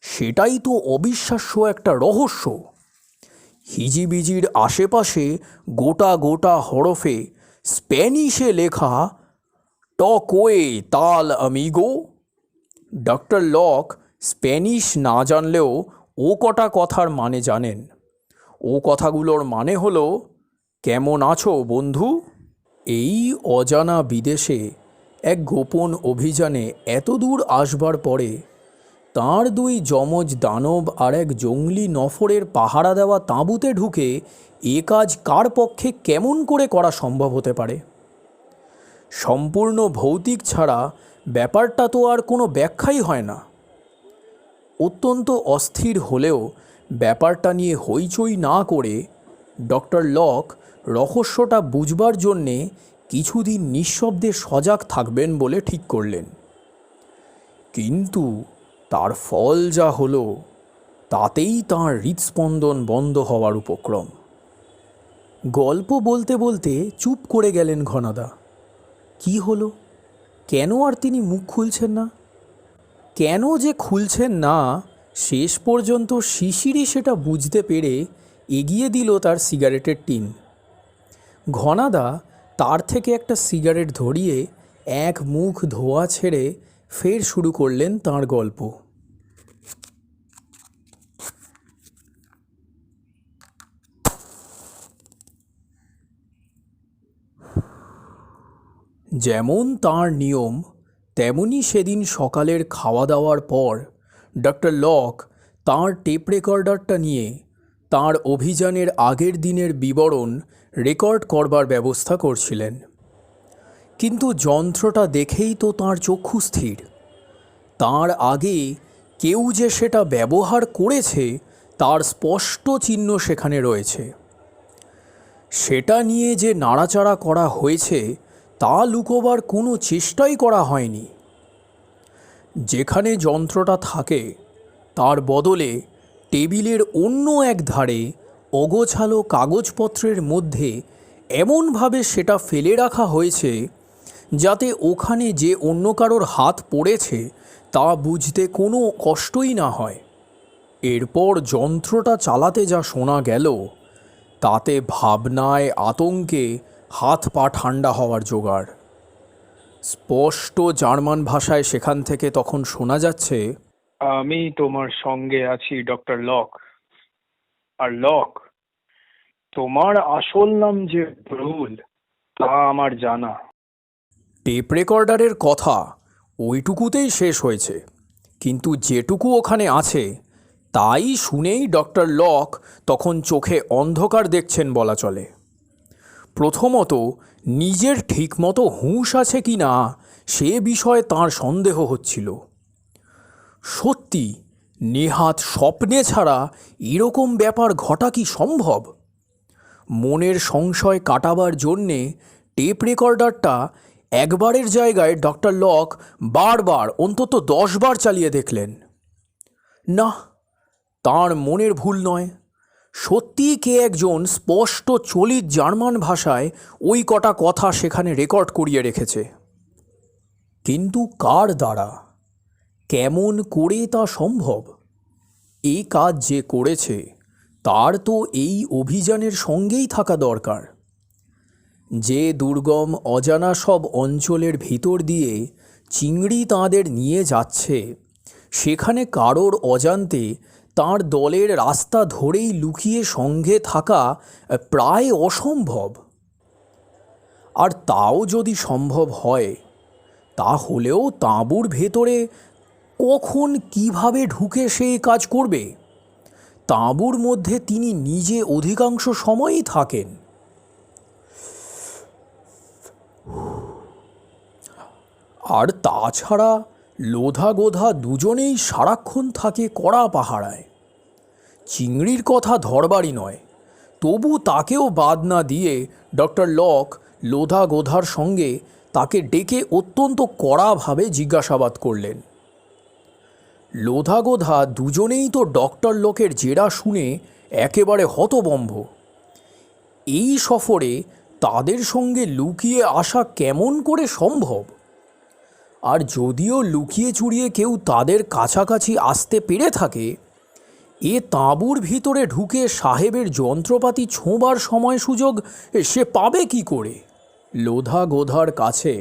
সেটাই তো অবিশ্বাস্য একটা রহস্য। হিজিবিজির আশেপাশে গোটা গোটা হরফে স্প্যানিশে লেখা টকোয়ে তাল আমিগো। ডক্টর লক স্প্যানিশ না জানলেও ও কটা কথার মানে জানেন। ও কথাগুলোর মানে হলো, কেমন আছো বন্ধু? এই অজানা বিদেশে এক গোপন অভিযানে এত দূর আসবার পরে তাঁর দুই যমজ দানব আর এক জঙ্গলি নফরের পাহারা দেওয়া তাঁবুতে ঢুকে এ কাজ কার পক্ষে কেমন করে করা সম্ভব হতে পারে? সম্পূর্ণ ভৌতিক ছাড়া ব্যাপারটা তো আর কোনো ব্যাখ্যাই হয় না। অত্যন্ত অস্থির হলেও ব্যাপারটা নিয়ে হইচই না করে ডক্টর লক রহস্যটা বুঝবার জন্যে কিছুদিন নিঃশব্দে সজাগ থাকবেন বলে ঠিক করলেন। কিন্তু তার ফল যা হলো, তাতেই তাঁর হৃৎস্পন্দন বন্ধ হওয়ার উপক্রম। গল্প বলতে বলতে চুপ করে গেলেন ঘনাদা। কি হলো? কেন আর তিনি মুখ খুলছেন না? কেন যে খুলছেন না, শেষ পর্যন্ত শিশিরই সেটা বুঝতে পেরে এগিয়ে দিল তার সিগারেটের টিন। ঘনাদা তার থেকে একটা সিগারেট ধরিয়ে এক মুখ ধোয়া ছেড়ে ফের শুরু করলেন তাঁর গল্প। যেমন তাঁর নিয়ম, তেমনি সেদিন সকালের খাওয়া দাওয়ার পর ডক্টর লক তাঁর টেপ রেকর্ডারটা নিয়ে তাঁর অভিযানের আগের দিনের বিবরণ রেকর্ড করবার ব্যবস্থা করছিলেন। কিন্তু যন্ত্রটা দেখেই তো তাঁর চক্ষু স্থির। তাঁর আগে কেউ যে সেটা ব্যবহার করেছে তার স্পষ্ট চিহ্ন সেখানে রয়েছে। সেটা নিয়ে যে নাড়াচাড়া করা হয়েছে তা লুকোবার কোনো চেষ্টাই করা হয়নি। যেখানে যন্ত্রটা থাকে তার বদলে টেবিলের অন্য এক ধারে অগোছালো কাগজপত্রের মধ্যে এমনভাবে সেটা ফেলে রাখা হয়েছে যাতে ওখানে যে অন্য কারোর হাত পড়েছে তা বুঝতে কোনো কষ্টই না হয়। এরপর যন্ত্রটা চালাতে যা শোনা গেল তাতে ভাবনায় আতঙ্কে হাত পা ঠান্ডা হওয়ার জোগাড়। স্পষ্ট জার্মান ভাষায় সেখান থেকে তখন শোনা যাচ্ছে, আমি তোমার সঙ্গে আছি ডক্টর লক। আর লক, তোমার আসল নাম যে ব্রুল তা আমার জানা। টেপ রেকর্ডারের কথা ওইটুকুতেই শেষ হয়েছে, কিন্তু যেটুকু ওখানে আছে তাই শুনেই ডক্টর লক তখন চোখে অন্ধকার দেখছেন বলা চলে। প্রথমত নিজের ঠিকমতো হুঁশ আছে কি না সে বিষয়ে তাঁর সন্দেহ হচ্ছিল। সত্যি নেহাত স্বপ্নে ছাড়া এরকম ব্যাপার ঘটা কি সম্ভব? মনের সংশয় কাটাবার জন্যে টেপ রেকর্ডারটা একবারের জায়গায় ডক্টর লক বারবার অন্তত 10 বার চালিয়ে দেখলেন। না, তাঁর মনের ভুল নয়, সত্যিই কে একজন স্পষ্ট চলিত জার্মান ভাষায় ওই কটা কথা সেখানে রেকর্ড করিয়ে রেখেছে। কিন্তু কার দ্বারা, কেমন করে তা সম্ভব? এই কাজ যে করেছে তার তো এই অভিযানের সঙ্গেই থাকা দরকার। যে দুর্গম অজানা সব অঞ্চলের ভিতর দিয়ে চিংড়ি তাঁদের নিয়ে যাচ্ছে সেখানে কারোর অজান্তে তাঁর দলের রাস্তা ধরেই লুকিয়ে সঙ্গে থাকা প্রায় অসম্ভব। আর তাও যদি সম্ভব হয় তাহলেও তাঁবুর ভেতরে কখন কিভাবে ঢুকে সে কাজ করবে? তাঁবুর মধ্যে তিনি নিজে অধিকাংশ সময়ই থাকেন। আর তাছাড়া লোধা গোধা দুজনেই সারাক্ষণ থাকে কড়া পাহারায়। চিংড়ির কথা ধরবারই নয়, তবু তাকেও বাদ না দিয়ে ডক্টর লক লোধা গোধার সঙ্গে তাকে ডেকে অত্যন্ত কড়াভাবে জিজ্ঞাসাবাদ করলেন। লোধা গোধা দুজনেই তো ডক্টর লকের জেরা শুনে একেবারে হতবম্ব। এই সফরে তাদের সঙ্গে লুকিয়ে আসা কেমন করে সম্ভব? আর যদিও লুকিয়ে চুরিয়ে কেউ তাদের কাছাকাছি আসতে পেরে থাকে, এ তাঁবুর ভিতরে ঢুকে সাহেবের যন্ত্রপাতি ছোঁবার সময় সুযোগ সে পাবে কি করে? লোধা গোধার কাছে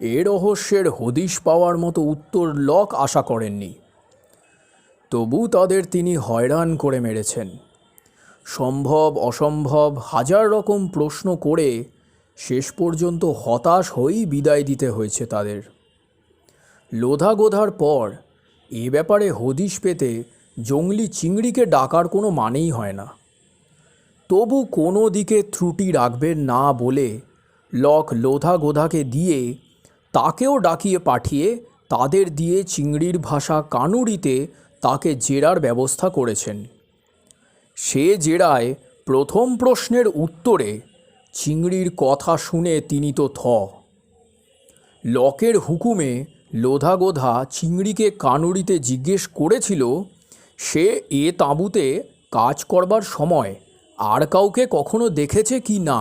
এ রহস্যের হদিশ পাওয়ার মতো উত্তর লক আশা করেননি। তবু তাদের তিনি হয়রান করে মেরেছেন। সম্ভব অসম্ভব হাজার রকম প্রশ্ন করে শেষ পর্যন্ত হতাশ হয়েই বিদায় দিতে হয়েছে তাদের। লোধা গোধার পর এ ব্যাপারে হদিশ পেতে জংলি চিংড়িকে ডাকার কোনো মানেই হয় না। তবু কোনো দিকে ত্রুটি রাখবেন না বলে লক লোধা গোধাকে দিয়ে তাকেও ডাকিয়ে পাঠিয়ে তাদের দিয়ে চিংড়ির ভাষা কানুরিতে তাকে জেরার ব্যবস্থা করেছেন। সে জেরায় প্রথম প্রশ্নের উত্তরে চিংড়ির কথা শুনে তিনি তো থ। লকের হুকুমে লোধা গোধা চিংড়িকে কানুরিতে জিজ্ঞেস করেছিল সে এ তাঁবুতে কাজ করবার সময় আর কাউকে কখনো দেখেছে কি না।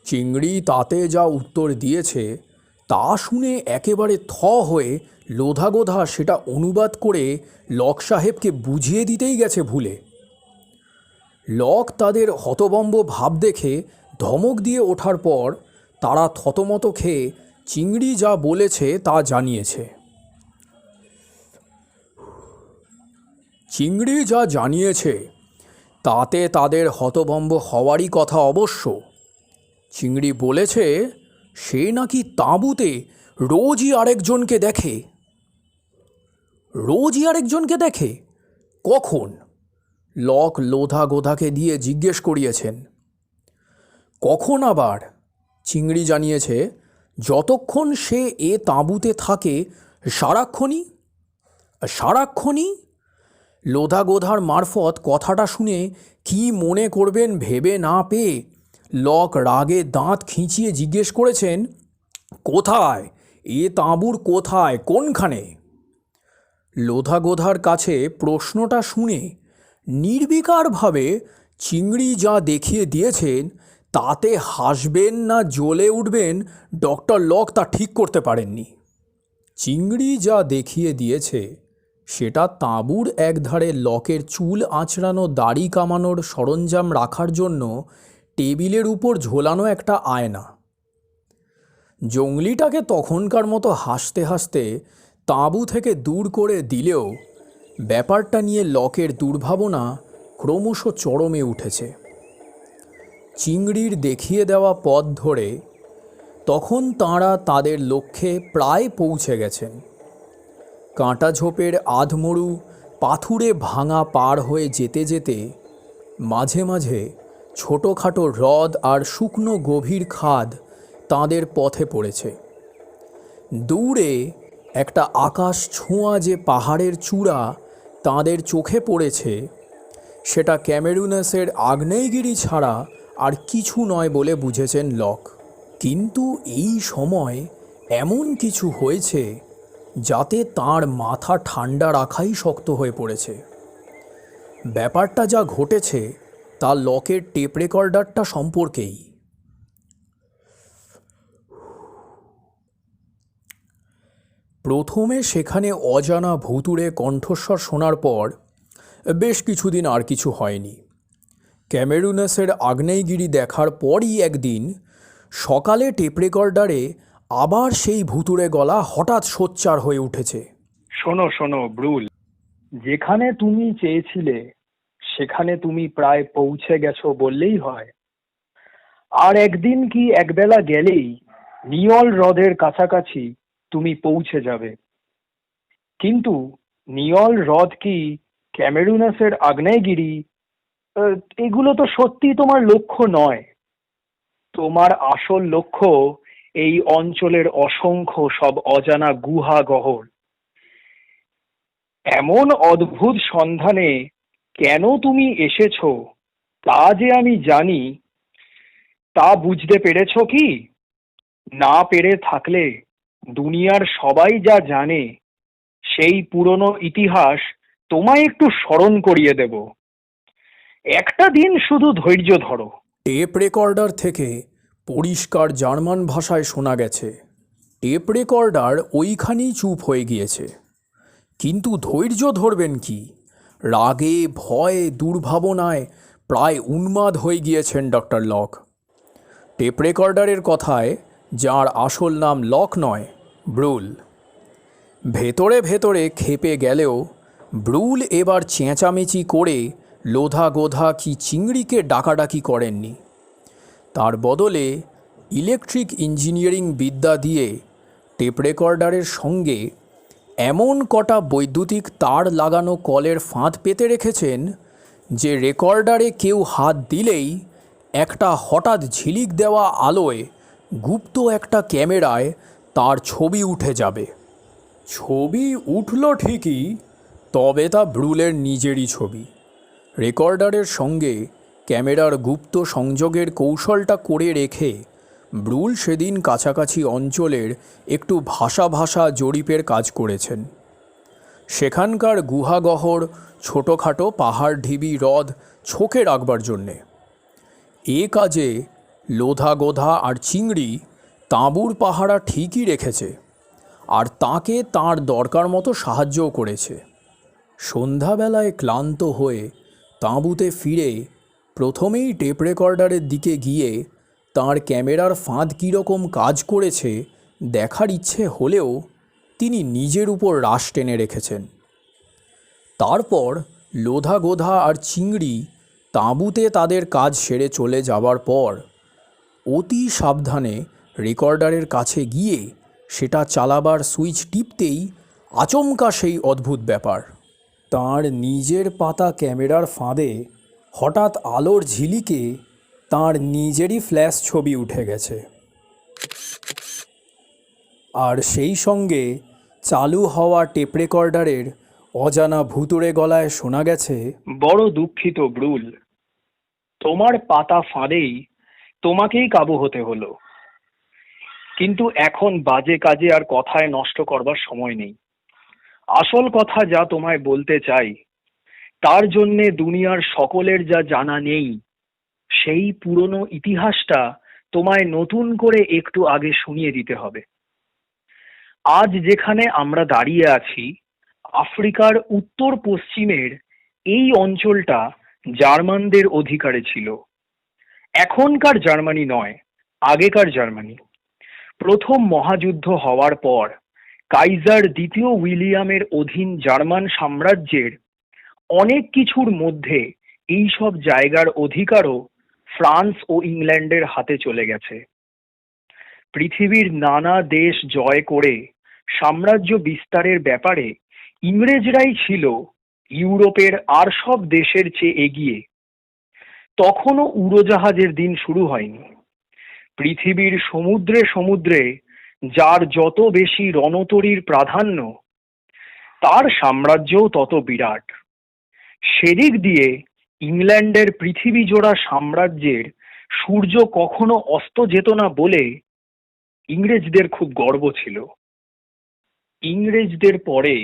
চিংড়ি তাতে যা উত্তর দিয়েছে তা শুনে একেবারে থ হয়ে লোধা গোধা সেটা অনুবাদ করে লক সাহেবকে বুঝিয়ে দিতেই গেছে ভুলে। লক তাদের হতবম্ব ভাব দেখে ধমক দিয়ে ওঠার পর তারা থতমত খেয়ে চিংড়ি যা বলেছে তা জানিয়েছে। চিংড়ি যা জানিয়েছে তাতে তাদের হতবম্ব হওয়ারই কথা অবশ্য। চিংড়ি বলেছে সে নাকি তাঁবুতে রোজই আরেকজনকে দেখে। রোজই আরেকজনকে দেখে? কখন? লক লোধা গোধাকে দিয়ে জিজ্ঞেস করিয়েছেন। কখন আবার? চিংড়ি জানিয়েছে যতক্ষণ সে এ তাঁবুতে থাকে সারাক্ষণই। সারাক্ষণই? লোধা গোধার মারফত কথাটা শুনে কি মনে করবেন ভেবে না পেয়ে লক রাগে দাঁত খিঁচিয়ে জিজ্ঞেস করেছেন, কোথায়? এ তাঁবুর কোথায়, কোনখানে? লোধা গোধার কাছে প্রশ্নটা শুনে নির্বিকারভাবে চিংড়ি যা দেখিয়ে দিয়েছেন তাতে হাসবেন না জ্বলে উঠবেন ডক্টর লক তা ঠিক করতে পারেননি। চিংড়ি যা দেখিয়ে দিয়েছে সেটা তাঁবুর একধারে লকের চুল আঁচড়ানো দাড়ি কামানোর সরঞ্জাম রাখার জন্য টেবিলের উপর ঝোলানো একটা আয়না। জঙ্গলিটাকে তখনকার মতো হাসতে হাসতে তাঁবু থেকে দূর করে দিলেও ব্যাপারটা নিয়ে লকের দুর্ভাবনা ক্রমশ চরমে উঠেছে। চিংড়ির দেখিয়ে দেওয়া পথ ধরে তখন তাঁরা তাদের লক্ষ্যে প্রায় পৌঁছে গেছেন। কাঁটাঝোপের আধমরু পাথুরে ভাঙা পার হয়ে যেতে যেতে মাঝে মাঝে ছোটোখাটো হ্রদ আর শুকনো গভীর খাদ তাদের পথে পড়েছে। দূরে একটা আকাশ ছোঁয়া যে পাহাড়ের চূড়া তাদের চোখে পড়েছে সেটা ক্যামেরুনাসের আগ্নেয়গিরি ছাড়া আর কিছু নয় বলে বুঝেছেন লক। কিন্তু এই সময় এমন কিছু হয়েছে যাতে তাঁর মাথা ঠান্ডা রাখাই শক্ত হয়ে পড়েছে। ব্যাপারটা যা ঘটেছে তা লকের টেপ রেকর্ডারটা সম্পর্কেই। প্রথমে সেখানে অজানা ভুতুড়ে কণ্ঠস্বর শোনার পর বেশ কিছুদিন আর কিছু হয়নি। ক্যামেরুনাসের আগ্নেয়গিরি দেখার পরই একদিন সকালে টেপ রেকর্ডারে আবার সেই ভুতুড়ে গলা হঠাৎ সোচ্চার হয়ে উঠেছে। শোনো শোনো ব্রুল, যেখানে তুমি চেয়েছিলে সেখানে তুমি প্রায় পৌঁছে গেছো বললেই হয়। আর একদিন কি একবেলা গেলেই নিয়ল হ্রদের কাছাকাছি তুমি পৌঁছে যাবে। কিন্তু নিয়ল হ্রদ কি ক্যামেরুনাসের আগ্নেয়গিরি এগুলো তো সত্যি তোমার লক্ষ্য নয়। তোমার আসল লক্ষ্য এই অঞ্চলের অসংখ্য সব অজানা গুহা গহর। এমন অদ্ভুত সন্ধানে কেন তুমি এসেছো তা যে আমি জানি, তা বুঝতে পেরেছো কি? না পেরে থাকলে দুনিয়ার সবাই যা জানে সেই পুরনো ইতিহাস তোমায় একটু স্মরণ করিয়ে দেব। একটা দিন শুধু ধৈর্য ধরো। টেপ রেকর্ডার থেকে পরিষ্কার জার্মান ভাষায় শোনা গেছে। টেপ রেকর্ডার ওইখানেই চুপ হয়ে গিয়েছে। কিন্তু ধৈর্য ধরবেন কি? রাগে ভয়ে দুর্ভাবনায় প্রায় উন্মাদ হয়ে গিয়েছেন ডক্টর লক। টেপ রেকর্ডারের কথায় যার আসল নাম লক নয়, ব্রুল। ভেতরে ভেতরে খেপে গেলেও ব্রুল এবার চেঁচামেচি করে লোধা গোধা কি চিংড়িকে ডাকাডাকি করেননি। তার বদলে ইলেকট্রিক ইঞ্জিনিয়ারিং বিদ্যা দিয়ে টেপ রেকর্ডারের সঙ্গে এমন কটা বৈদ্যুতিক তার লাগানো কলের ফাঁদ পেতে রেখেছেন যে রেকর্ডারে কেউ হাত দিলেই একটা হঠাৎ ঝিলিক দেওয়া আলোয় গুপ্ত একটা ক্যামেরায় তার ছবি উঠে যাবে। ছবি উঠল ঠিকই, তবে তা ব্রুলের নিজেরই ছবি। রেকর্ডারের সঙ্গে ক্যামেরার গুপ্ত সংযোগের কৌশলটা করে রেখে ব্রুল সেদিন কাছাকাছি অঞ্চলের একটু ভাষা ভাষা জরিপের কাজ করেছেন। সেখানকার গুহাগহর ছোটোখাটো পাহাড় ঢিবি হ্রদ ছোকে রাখবার জন্যে। এ কাজে লোধা গোধা আর চিংড়ি তাঁবুর পাহারা ঠিকই রেখেছে, আর তাকে তাঁর দরকার মতো সাহায্যও করেছে। সন্ধ্যাবেলায় ক্লান্ত হয়ে তাঁবুতে ফিরে প্রথমেই টেপ রেকর্ডারের দিকে গিয়ে তাঁর ক্যামেরার ফাঁদ কীরকম কাজ করেছে দেখার ইচ্ছে হলেও তিনি নিজের উপর রাশ টেনে রেখেছেন। তারপর লোধা গোধা আর চিংড়ি তাঁবুতে তাদের কাজ সেরে চলে যাবার পর অতি সাবধানে রেকর্ডারের কাছে গিয়ে সেটা চালাবার সুইচ টিপতেই আচমকা সেই অদ্ভুত ব্যাপার। তাঁর নিজের পাতা ক্যামেরার ফাঁদে হঠাৎ আলোর ঝিলিকে তাঁর নিজেরই ফ্ল্যাশ ছবি উঠে গেছে। আর সেই সঙ্গে চালু হওয়া টেপ রেকর্ডারের অজানা ভুতুড়ে গলায় শোনা গেছে, বড় দুঃখিত ব্রুল, তোমার পাতা ফাঁদেই তোমাকেই কাবু হতে হলো। কিন্তু এখন বাজে কাজে আর কথায় নষ্ট করবার সময় নেই। আসল কথা যা তোমায় বলতে চাই, তার জন্যে দুনিয়ার সকলের যা জানা নেই সেই পুরনো ইতিহাসটা তোমায় নতুন করে একটু আগে শুনিয়ে দিতে হবে। আজ যেখানে আমরা দাঁড়িয়ে আছি, আফ্রিকার উত্তর পশ্চিমের এই অঞ্চলটা জার্মানদের অধিকারে ছিল। এখনকার জার্মানি নয়, আগেকার জার্মানি। প্রথম মহাযুদ্ধ হওয়ার পর কাইজার দ্বিতীয় উইলিয়ামের অধীন জার্মান সাম্রাজ্যের অনেক কিছুর মধ্যে এই সব জায়গার অধিকারও ফ্রান্স ও ইংল্যান্ডের হাতে চলে গেছে। পৃথিবীর নানা দেশ জয় করে সাম্রাজ্য বিস্তারের ব্যাপারে ইংরেজরাই ছিল ইউরোপের আর সব দেশের চেয়ে এগিয়ে। তখনও উড়োজাহাজের দিন শুরু হয়নি। পৃথিবীর সমুদ্রে সমুদ্রে যার যত বেশি রণতরীর প্রাধান্য, তার সাম্রাজ্যও তত বিরাট। সেদিক দিয়ে ইংল্যান্ডের পৃথিবী জোড়া সাম্রাজ্যের সূর্য কখনো অস্ত যেত না বলে ইংরেজদের খুব গর্ব ছিল। ইংরেজদের পরে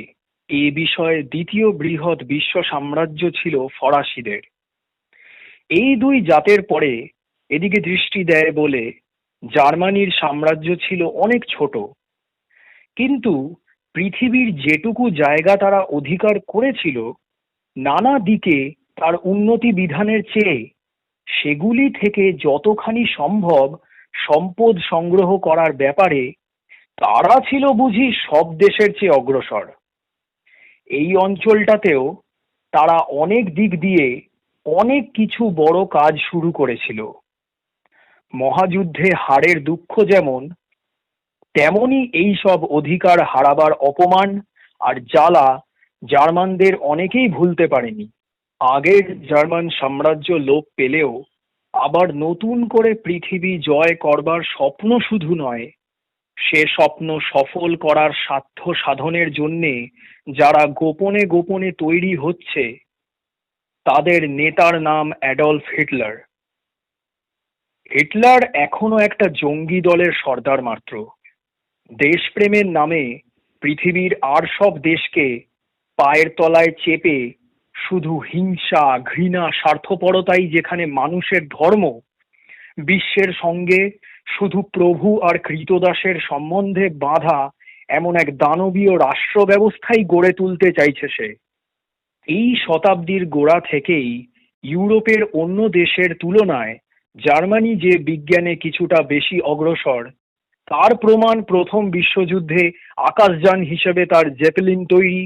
এ বিষয়ে দ্বিতীয় বৃহৎ বিশ্ব সাম্রাজ্য ছিল ফরাসিদের। এই দুই জাতের পরে এদিকে দৃষ্টি দেয় বলে জার্মানির সাম্রাজ্য ছিল অনেক ছোট, কিন্তু পৃথিবীর যেটুকু জায়গা তারা অধিকার করেছিল নানা দিকে তার উন্নতি বিধানের চেয়ে সেগুলি থেকে যতখানি সম্ভব সম্পদ সংগ্রহ করার ব্যাপারে তারা ছিল বুঝি সব দেশের চেয়ে অগ্রসর। এই অঞ্চলটাতেও তারা অনেক দিক দিয়ে অনেক কিছু বড় কাজ শুরু করেছিল। মহাযুদ্ধে হারের দুঃখ যেমন, তেমনি এই সব অধিকার হারাবার অপমান আর জ্বালা জার্মানদের অনেকেই ভুলতে পারেনি। আগের জার্মান সাম্রাজ্য লোপ পেলেও আবার নতুন করে পৃথিবী জয় করবার স্বপ্ন শুধু নয়, সে স্বপ্ন সফল করার সাধ্য সাধনের জন্যে যারা গোপনে গোপনে তৈরি হচ্ছে, তাদের নেতার নাম অ্যাডলফ হিটলার। হিটলার এখনো একটা জঙ্গি দলের সর্দার মাত্র। দেশপ্রেমের নামে পৃথিবীর আর সব দেশকে পায়ের তলায় চেপে শুধু হিংসা, ঘৃণা, স্বার্থপরতাই যেখানে মানুষের ধর্ম, বিশ্বের সঙ্গে শুধু প্রভু আর কৃতদাসের সম্বন্ধে বাঁধা এমন এক দানবীয় রাষ্ট্র ব্যবস্থাই গড়ে তুলতে চাইছে সে। এই শতাব্দীর গোড়া থেকেই ইউরোপের অন্য দেশের তুলনায় জার্মানি যে বিজ্ঞানে কিছুটা বেশি অগ্রসর, তার প্রমাণ প্রথম বিশ্বযুদ্ধে আকাশযান হিসেবে তার জেপেলিন তৈরি,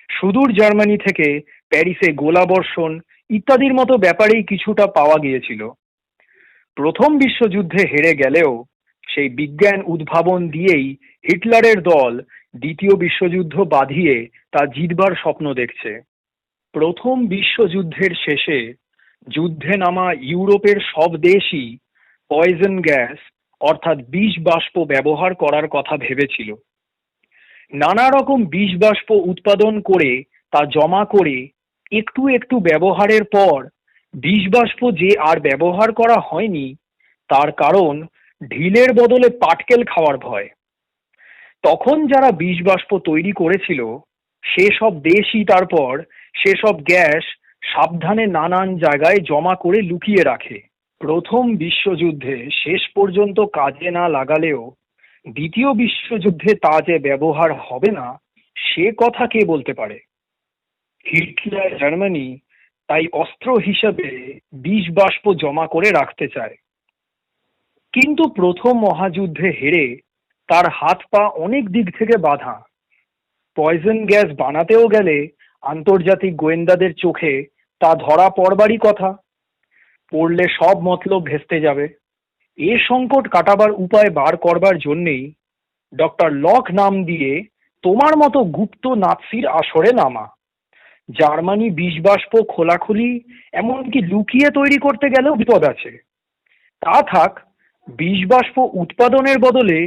সুদূর জার্মানি থেকে প্যারিসে গোলাবর্ষণ ইত্যাদির মতো ব্যাপারেই কিছুটা পাওয়া গিয়েছিল। প্রথম বিশ্বযুদ্ধে হেরে গেলেও সেই বিজ্ঞান উদ্ভাবন দিয়েই হিটলারের দল দ্বিতীয় বিশ্বযুদ্ধ বাধিয়ে তা জিতবার স্বপ্ন দেখছে। প্রথম বিশ্বযুদ্ধের শেষে যুদ্ধে নামা ইউরোপের সব দেশই পয়জন গ্যাস অর্থাৎ বিষ বাষ্প ব্যবহার করার কথা ভেবেছিল। নানা রকম বিষ বাষ্প উৎপাদন করে তা জমা করে একটু একটু ব্যবহারের পর বিষ বাষ্প যে আর ব্যবহার করা হয়নি, তার কারণ ঢিলের বদলে পাটকেল খাওয়ার ভয়। তখন যারা বিষ বাষ্প তৈরি করেছিল সেসব দেশই তারপর সেসব গ্যাস সাবধানে নানান জায়গায় জমা করে লুকিয়ে রাখে। প্রথম বিশ্বযুদ্ধে শেষ পর্যন্ত কাজে না লাগালেও দ্বিতীয় বিশ্বযুদ্ধে তা যে ব্যবহার হবে না সে কথা কে বলতে পারে। হিটলার জার্মানি তাই অস্ত্র হিসাবে বিষ বাষ্প জমা করে রাখতে চায়, কিন্তু প্রথম মহাযুদ্ধে হেরে তার হাত পা অনেক দিক থেকে বাঁধা। পয়জন গ্যাস বানাতেও গেলে আন্তর্জাতিক গোয়েন্দাদের চোখে তা ধরা পড়বারই কথা, পড়লে সব মতলব ভেস্তে যাবে। এ সংকট কাটাবার উপায় বার করবার জন্যেই ডক্টর লক নাম দিয়ে তোমার মতো গুপ্ত নাৎসির আসরে নামা। জার্মানি বিষ বাষ্প খোলাখুলি এমনকি লুকিয়ে তৈরি করতে গেলেও বিপদ আছে। তা থাক, বিষ বাষ্প উৎপাদনের বদলে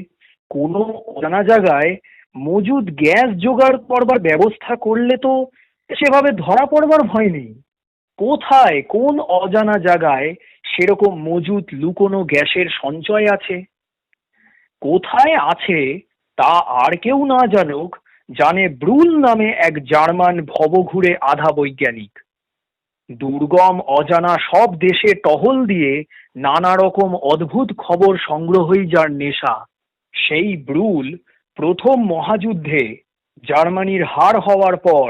কোনো অজানা জায়গায় মজুদ গ্যাস জোগাড় করবার ব্যবস্থা করলে তো সেভাবে ধরা পড়বার ভয় নেই। কোথায় কোন অজানা জায়গায় সেরকম মজুদ লুকোনো গ্যাসের সঞ্চয় আছে? কোথায় আছে তা আর কেউ না জানুক, জানে ব্রুল নামে এক জার্মান ভবঘুরে আধা বৈজ্ঞানিক। দুর্গম অজানা সব দেশে টহল দিয়ে নানা রকম অদ্ভুত খবর সংগ্রহই যার নেশা, সেই ব্রুল প্রথম মহাযুদ্ধে জার্মানির হার হওয়ার পর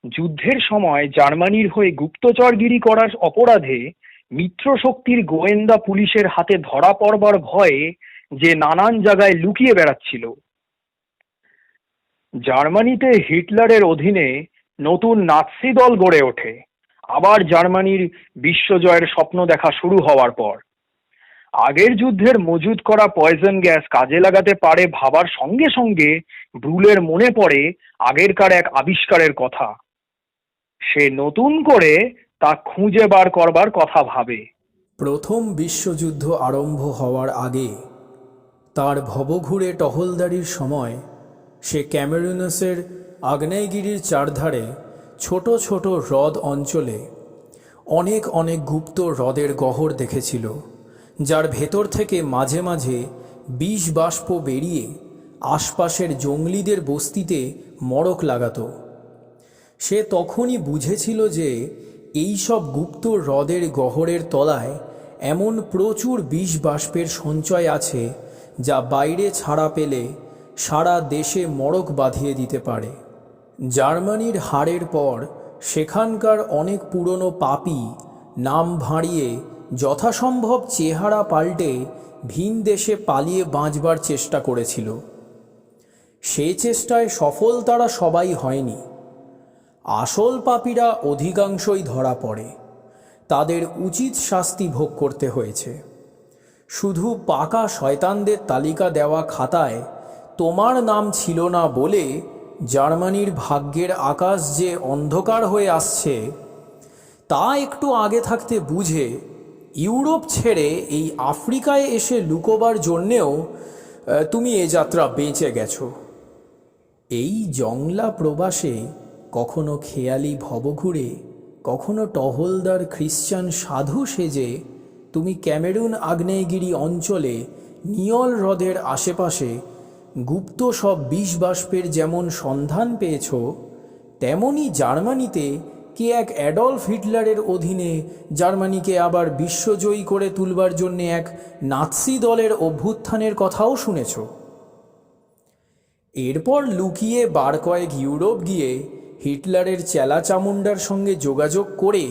যুদ্ধের সময় জার্মানির হয়ে গুপ্তচরগিরি করার অপরাধে মিত্রশক্তির গোয়েন্দা পুলিশের হাতে ধরা পড়বার ভয়ে যে নানান জায়গায় লুকিয়ে বেড়াচ্ছিল। জার্মানিতে হিটলারের অধীনে নতুন নাৎসি দল গড়ে ওঠে আবার জার্মানির বিশ্বজয়ের স্বপ্ন দেখা শুরু হওয়ার পর। আগের যুদ্ধের মজুত করা পয়জন গ্যাস কাজে লাগাতে পারে ভাবার সঙ্গে সঙ্গে ব্রুলের মনে পড়ে আগেরকার এক আবিষ্কারের কথা। সে নতুন করে তা খুঁজে বার করবার কথা ভাবে। প্রথম বিশ্বযুদ্ধ আরম্ভ হওয়ার আগে তার ভবঘুরে টহলদারির সময় সে ক্যামেরুনাসের আগ্নেয়গিরির চারধারে ছোট ছোট হ্রদ অঞ্চলে অনেক অনেক গুপ্ত হ্রদের গহ্বর দেখেছিল, যার ভেতর থেকে মাঝে মাঝে বিষ বাষ্প বেরিয়ে আশপাশের জঙ্গলিদের বস্তিতে মড়ক লাগাতো। সে তখনই বুঝেছিল যে এই সব গুপ্ত হ্রদের গহ্বরের তলায় এমন প্রচুর বিষ বাষ্পের সঞ্চয় আছে যা বাইরে ছাড়া পেলে সারা দেশে মড়ক বাঁধিয়ে দিতে পারে। জার্মানির হারের পর সেখানকার অনেক পুরনো পাপী নাম ভাঁড়িয়ে যথাসম্ভব চেহারা পাল্টে ভিন দেশে পালিয়ে বাঁচবার চেষ্টা করেছিল। সে চেষ্টায় সফল তারা সবাই হয়নি। আসল পাপীরা অধিকাংশই ধরা পড়ে, তাদের উচিত শাস্তি ভোগ করতে হয়েছে। শুধু পাকা শয়তানদের তালিকা দেওয়া খাতায় তোমার নাম ছিল না বলে জার্মানির ভাগ্যের আকাশ যে অন্ধকার হয়ে আসছে তা একটু আগে থাকতে বুঝে ইউরোপ ছেড়ে এই আফ্রিকায় এসে লুকোবার জন্যেও তুমি এ যাত্রা বেঁচে গেছো। এই জংলা প্রবাসে কখনো খেয়ালি ভবঘুরে, কখনো টহলদার খ্রিশ্চান সাধু সেজে তুমি ক্যামেরুন আগ্নেয়গিরি অঞ্চলে নিয়ল হ্রদের আশেপাশে গুপ্ত সব বিষ বাষ্পের যেমন সন্ধান পেয়েছ, তেমনি জার্মানিতে কে এক অ্যাডলফ হিটলারের অধীনে জার্মানিকে আবার বিশ্বজয়ী করে তুলবার জন্যে এক নাৎসি দলের অভ্যুত্থানের কথাও শুনেছ। এরপর লুকিয়ে বার কয়েক ইউরোপ গিয়ে হিটলারের চেলা চামুন্ডার সঙ্গে যোগাযোগ করে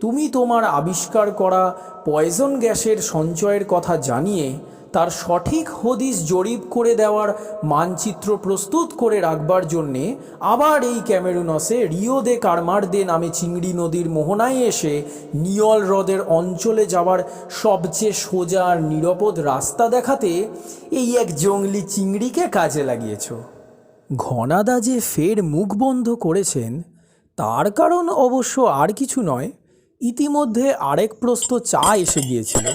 তুমি তোমার আবিষ্কার করা পয়জন গ্যাসের সঞ্চয়ের কথা জানিয়ে তার সঠিক হদিস জরিপ করে দেওয়ার মানচিত্র প্রস্তুত করে রাখবার জন্যে আবার এই ক্যামেরুনসে রিও দে কারমার্দে নামে চিংড়ি নদীর মোহনায় এসে নিয়ল হ্রদের অঞ্চলে যাওয়ার সবচেয়ে সোজা আর নিরাপদ রাস্তা দেখাতে এই এক জঙ্গলি চিংড়িকে কাজে লাগিয়েছ। ঘনাদা যে ফের মুখ বন্ধ করেছেন তার কারণ অবশ্য আর কিছু নয়, ইতিমধ্যে আরেক প্রস্ত চা এসে গিয়েছিল।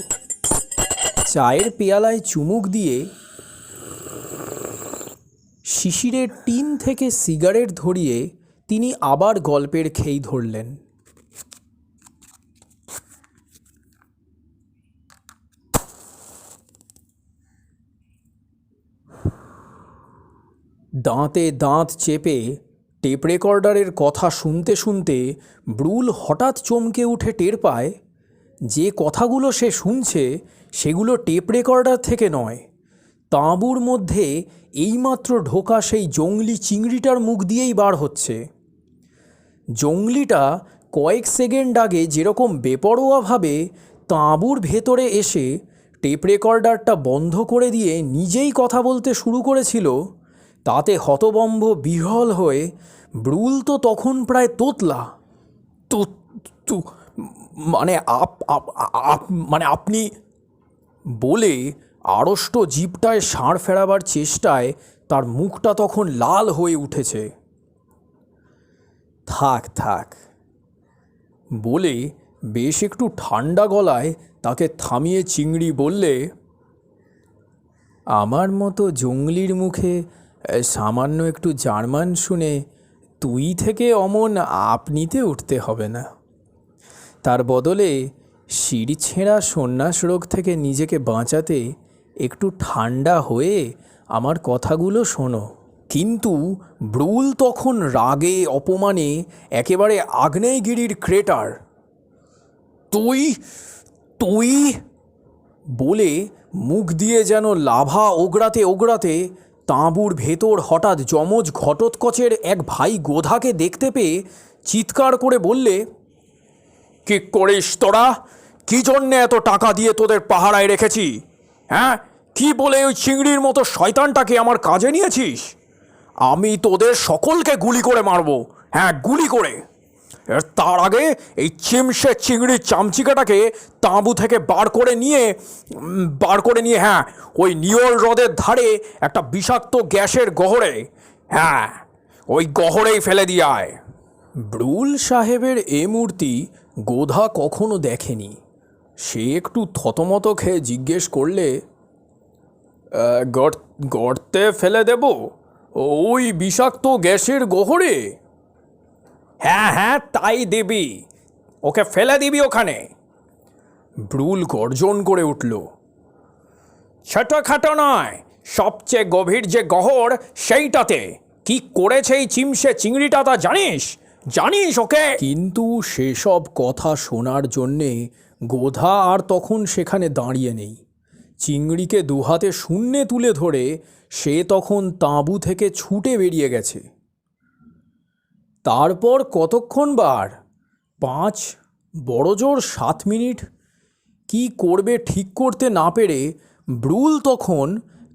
চায়ের পেয়ালায় চুমুক দিয়ে শিশিরের টিন থেকে সিগারেট ধরিয়ে তিনি আবার গল্পের খেই ধরলেন। দাঁতে দাঁত চেপে টেপ রেকর্ডারের কথা শুনতে শুনতে ব্রুল হঠাৎ চমকে উঠে টের পায় যে কথাগুলো সে শুনছে সেগুলো টেপ রেকর্ডার থেকে নয়, তাঁবুর মধ্যে এইমাত্র ঢোকা সেই জংলি চিংড়িটার মুখ দিয়েই বার হচ্ছে। জংলিটা কয়েক সেকেন্ড আগে যেরকম বেপরোয়াভাবে তাঁবুর ভেতরে এসে টেপ রেকর্ডারটা বন্ধ করে দিয়ে নিজেই কথা বলতে শুরু করেছিল, তাতে হতবম্ব বিহ্বল হয়ে ব্রুল তো তখন প্রায় তোতলা। তো মানে মানে আপনি বলে আড়ষ্ট জিভটায় ষাঁড় ফেরাবার চেষ্টায় তার মুখটা তখন লাল হয়ে উঠেছে। থাক থাক বলে বেশ একটু ঠান্ডা গলায় তাকে থামিয়ে চিংড়ি বললে, আমার মতো জঙ্গলির মুখে সামান্য একটু জার্মান শুনে তুই থেকে অমন আপনিতে উঠতে হবে না। তার বদলে শির ছেঁড়া সন্ন্যাস রোগ থেকে নিজেকে বাঁচাতে একটু ঠান্ডা হয়ে আমার কথাগুলো শোনো। কিন্তু ব্রুল তখন রাগে অপমানে একেবারে আগ্নেয়গিরির ক্রেটার তুই তুই বলে মুখ দিয়ে যেন লাভা ওগড়াতে ওগড়াতে তাঁবুর ভেতর হঠাৎ যমজ ঘটোৎকচের এক ভাই গোধাকে দেখতে পেয়ে চিৎকার করে বললে, কি করিস তোরা? কি জন্যে এত টাকা দিয়ে তোদের পাহারায় রেখেছি? হ্যাঁ, কি বলে ওই চিংড়ির মতো শয়তানটাকে আমার কাজে নিয়েছিস? আমি তোদের সকলকে গুলি করে মারবো, হ্যাঁ গুলি করে। তার আগে এই চিমসে চিংড়ির চামচিকাটাকে তাঁবু থেকে বার করে নিয়ে হ্যাঁ ওই নিয়ল হ্রদের ধারে একটা বিষাক্ত গ্যাসের গহরে, হ্যাঁ ওই গহরেই ফেলে দিয়ে আয়। ব্রুল সাহেবের এ মূর্তি গোধা কখনো দেখেনি। সে একটু থতমত খেয়ে জিজ্ঞেস করলে, গর্তে ফেলে দেব? ওই বিষাক্ত গ্যাসের গহরে? হ্যাঁ হ্যাঁ, তাই দিবি, ওকে ফেলে দিবি ওখানে। ব্রুল গর্জন করে উঠল, ছোটখাটো নয়, সবচেয়ে গভীর যে গহর সেইটাতে। কি করেছে এই চিমসে চিংড়িটা তা জানিস ওকে? কিন্তু সেসব কথা শোনার জন্যে গোধা আর তখন সেখানে দাঁড়িয়ে নেই। চিংড়িকে দুহাতে শূন্যে তুলে ধরে সে তখন তাঁবু থেকে ছুটে বেরিয়ে গেছে। তারপর কতক্ষণ বার 5 বড়জোর 7 মিনিট কি করবে ঠিক করতে না পেরে ব্রুল তখন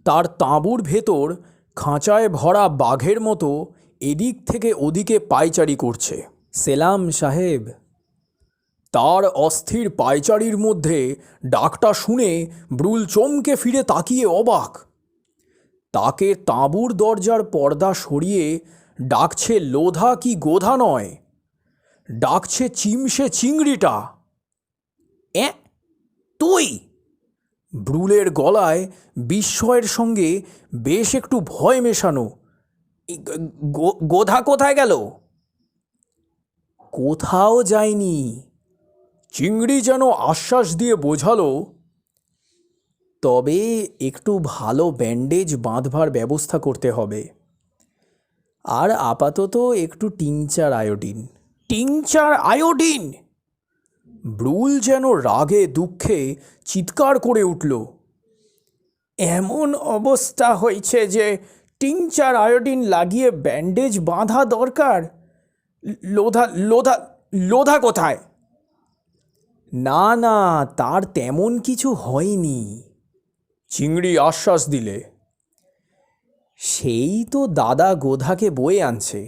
তার তাঁবুর ভেতর খাঁচায় ভরা বাঘের মতো এদিক থেকে ওদিকে পায়চারি করছে। সেলাম সাহেব। তার অস্থির পায়চারির মধ্যে ডাকটা শুনে ব্রুল চমকে ফিরে তাকিয়ে অবাক। তাকে তাঁবুর দরজার পর্দা সরিয়ে ডাকছে লোধা কি গোধা নয়, ডাকছে চিমসে চিংড়িটা। তুই? ব্রুলের গলায় বিস্ময়ের সঙ্গে বেশ একটু ভয় মেশানো। গোধা কোথায় গেল? কোথাও যায়নি। চিংড়ি যেন আশ্বাস দিয়ে বোঝালো, তবে একটু ভালো ব্যান্ডেজ বাঁধবার ব্যবস্থা করতে হবে, আর আপাতত একটু টিংচার আয়োডিন। Tincture iodine? ব্রুল যেন রাগে দুঃখে চিৎকার করে উঠল, এমন অবস্থা হয়েছে যে টিংচার আয়োডিন লাগিয়ে ব্যান্ডেজ বাঁধা দরকার। লোধা লোধা লোধা কোথায়? না না, তার তেমন কিছু হয়নি, চিংড়ি আশ্বাস দিলে। সেই তো দাদা গোধাকে বয়ে আনছে,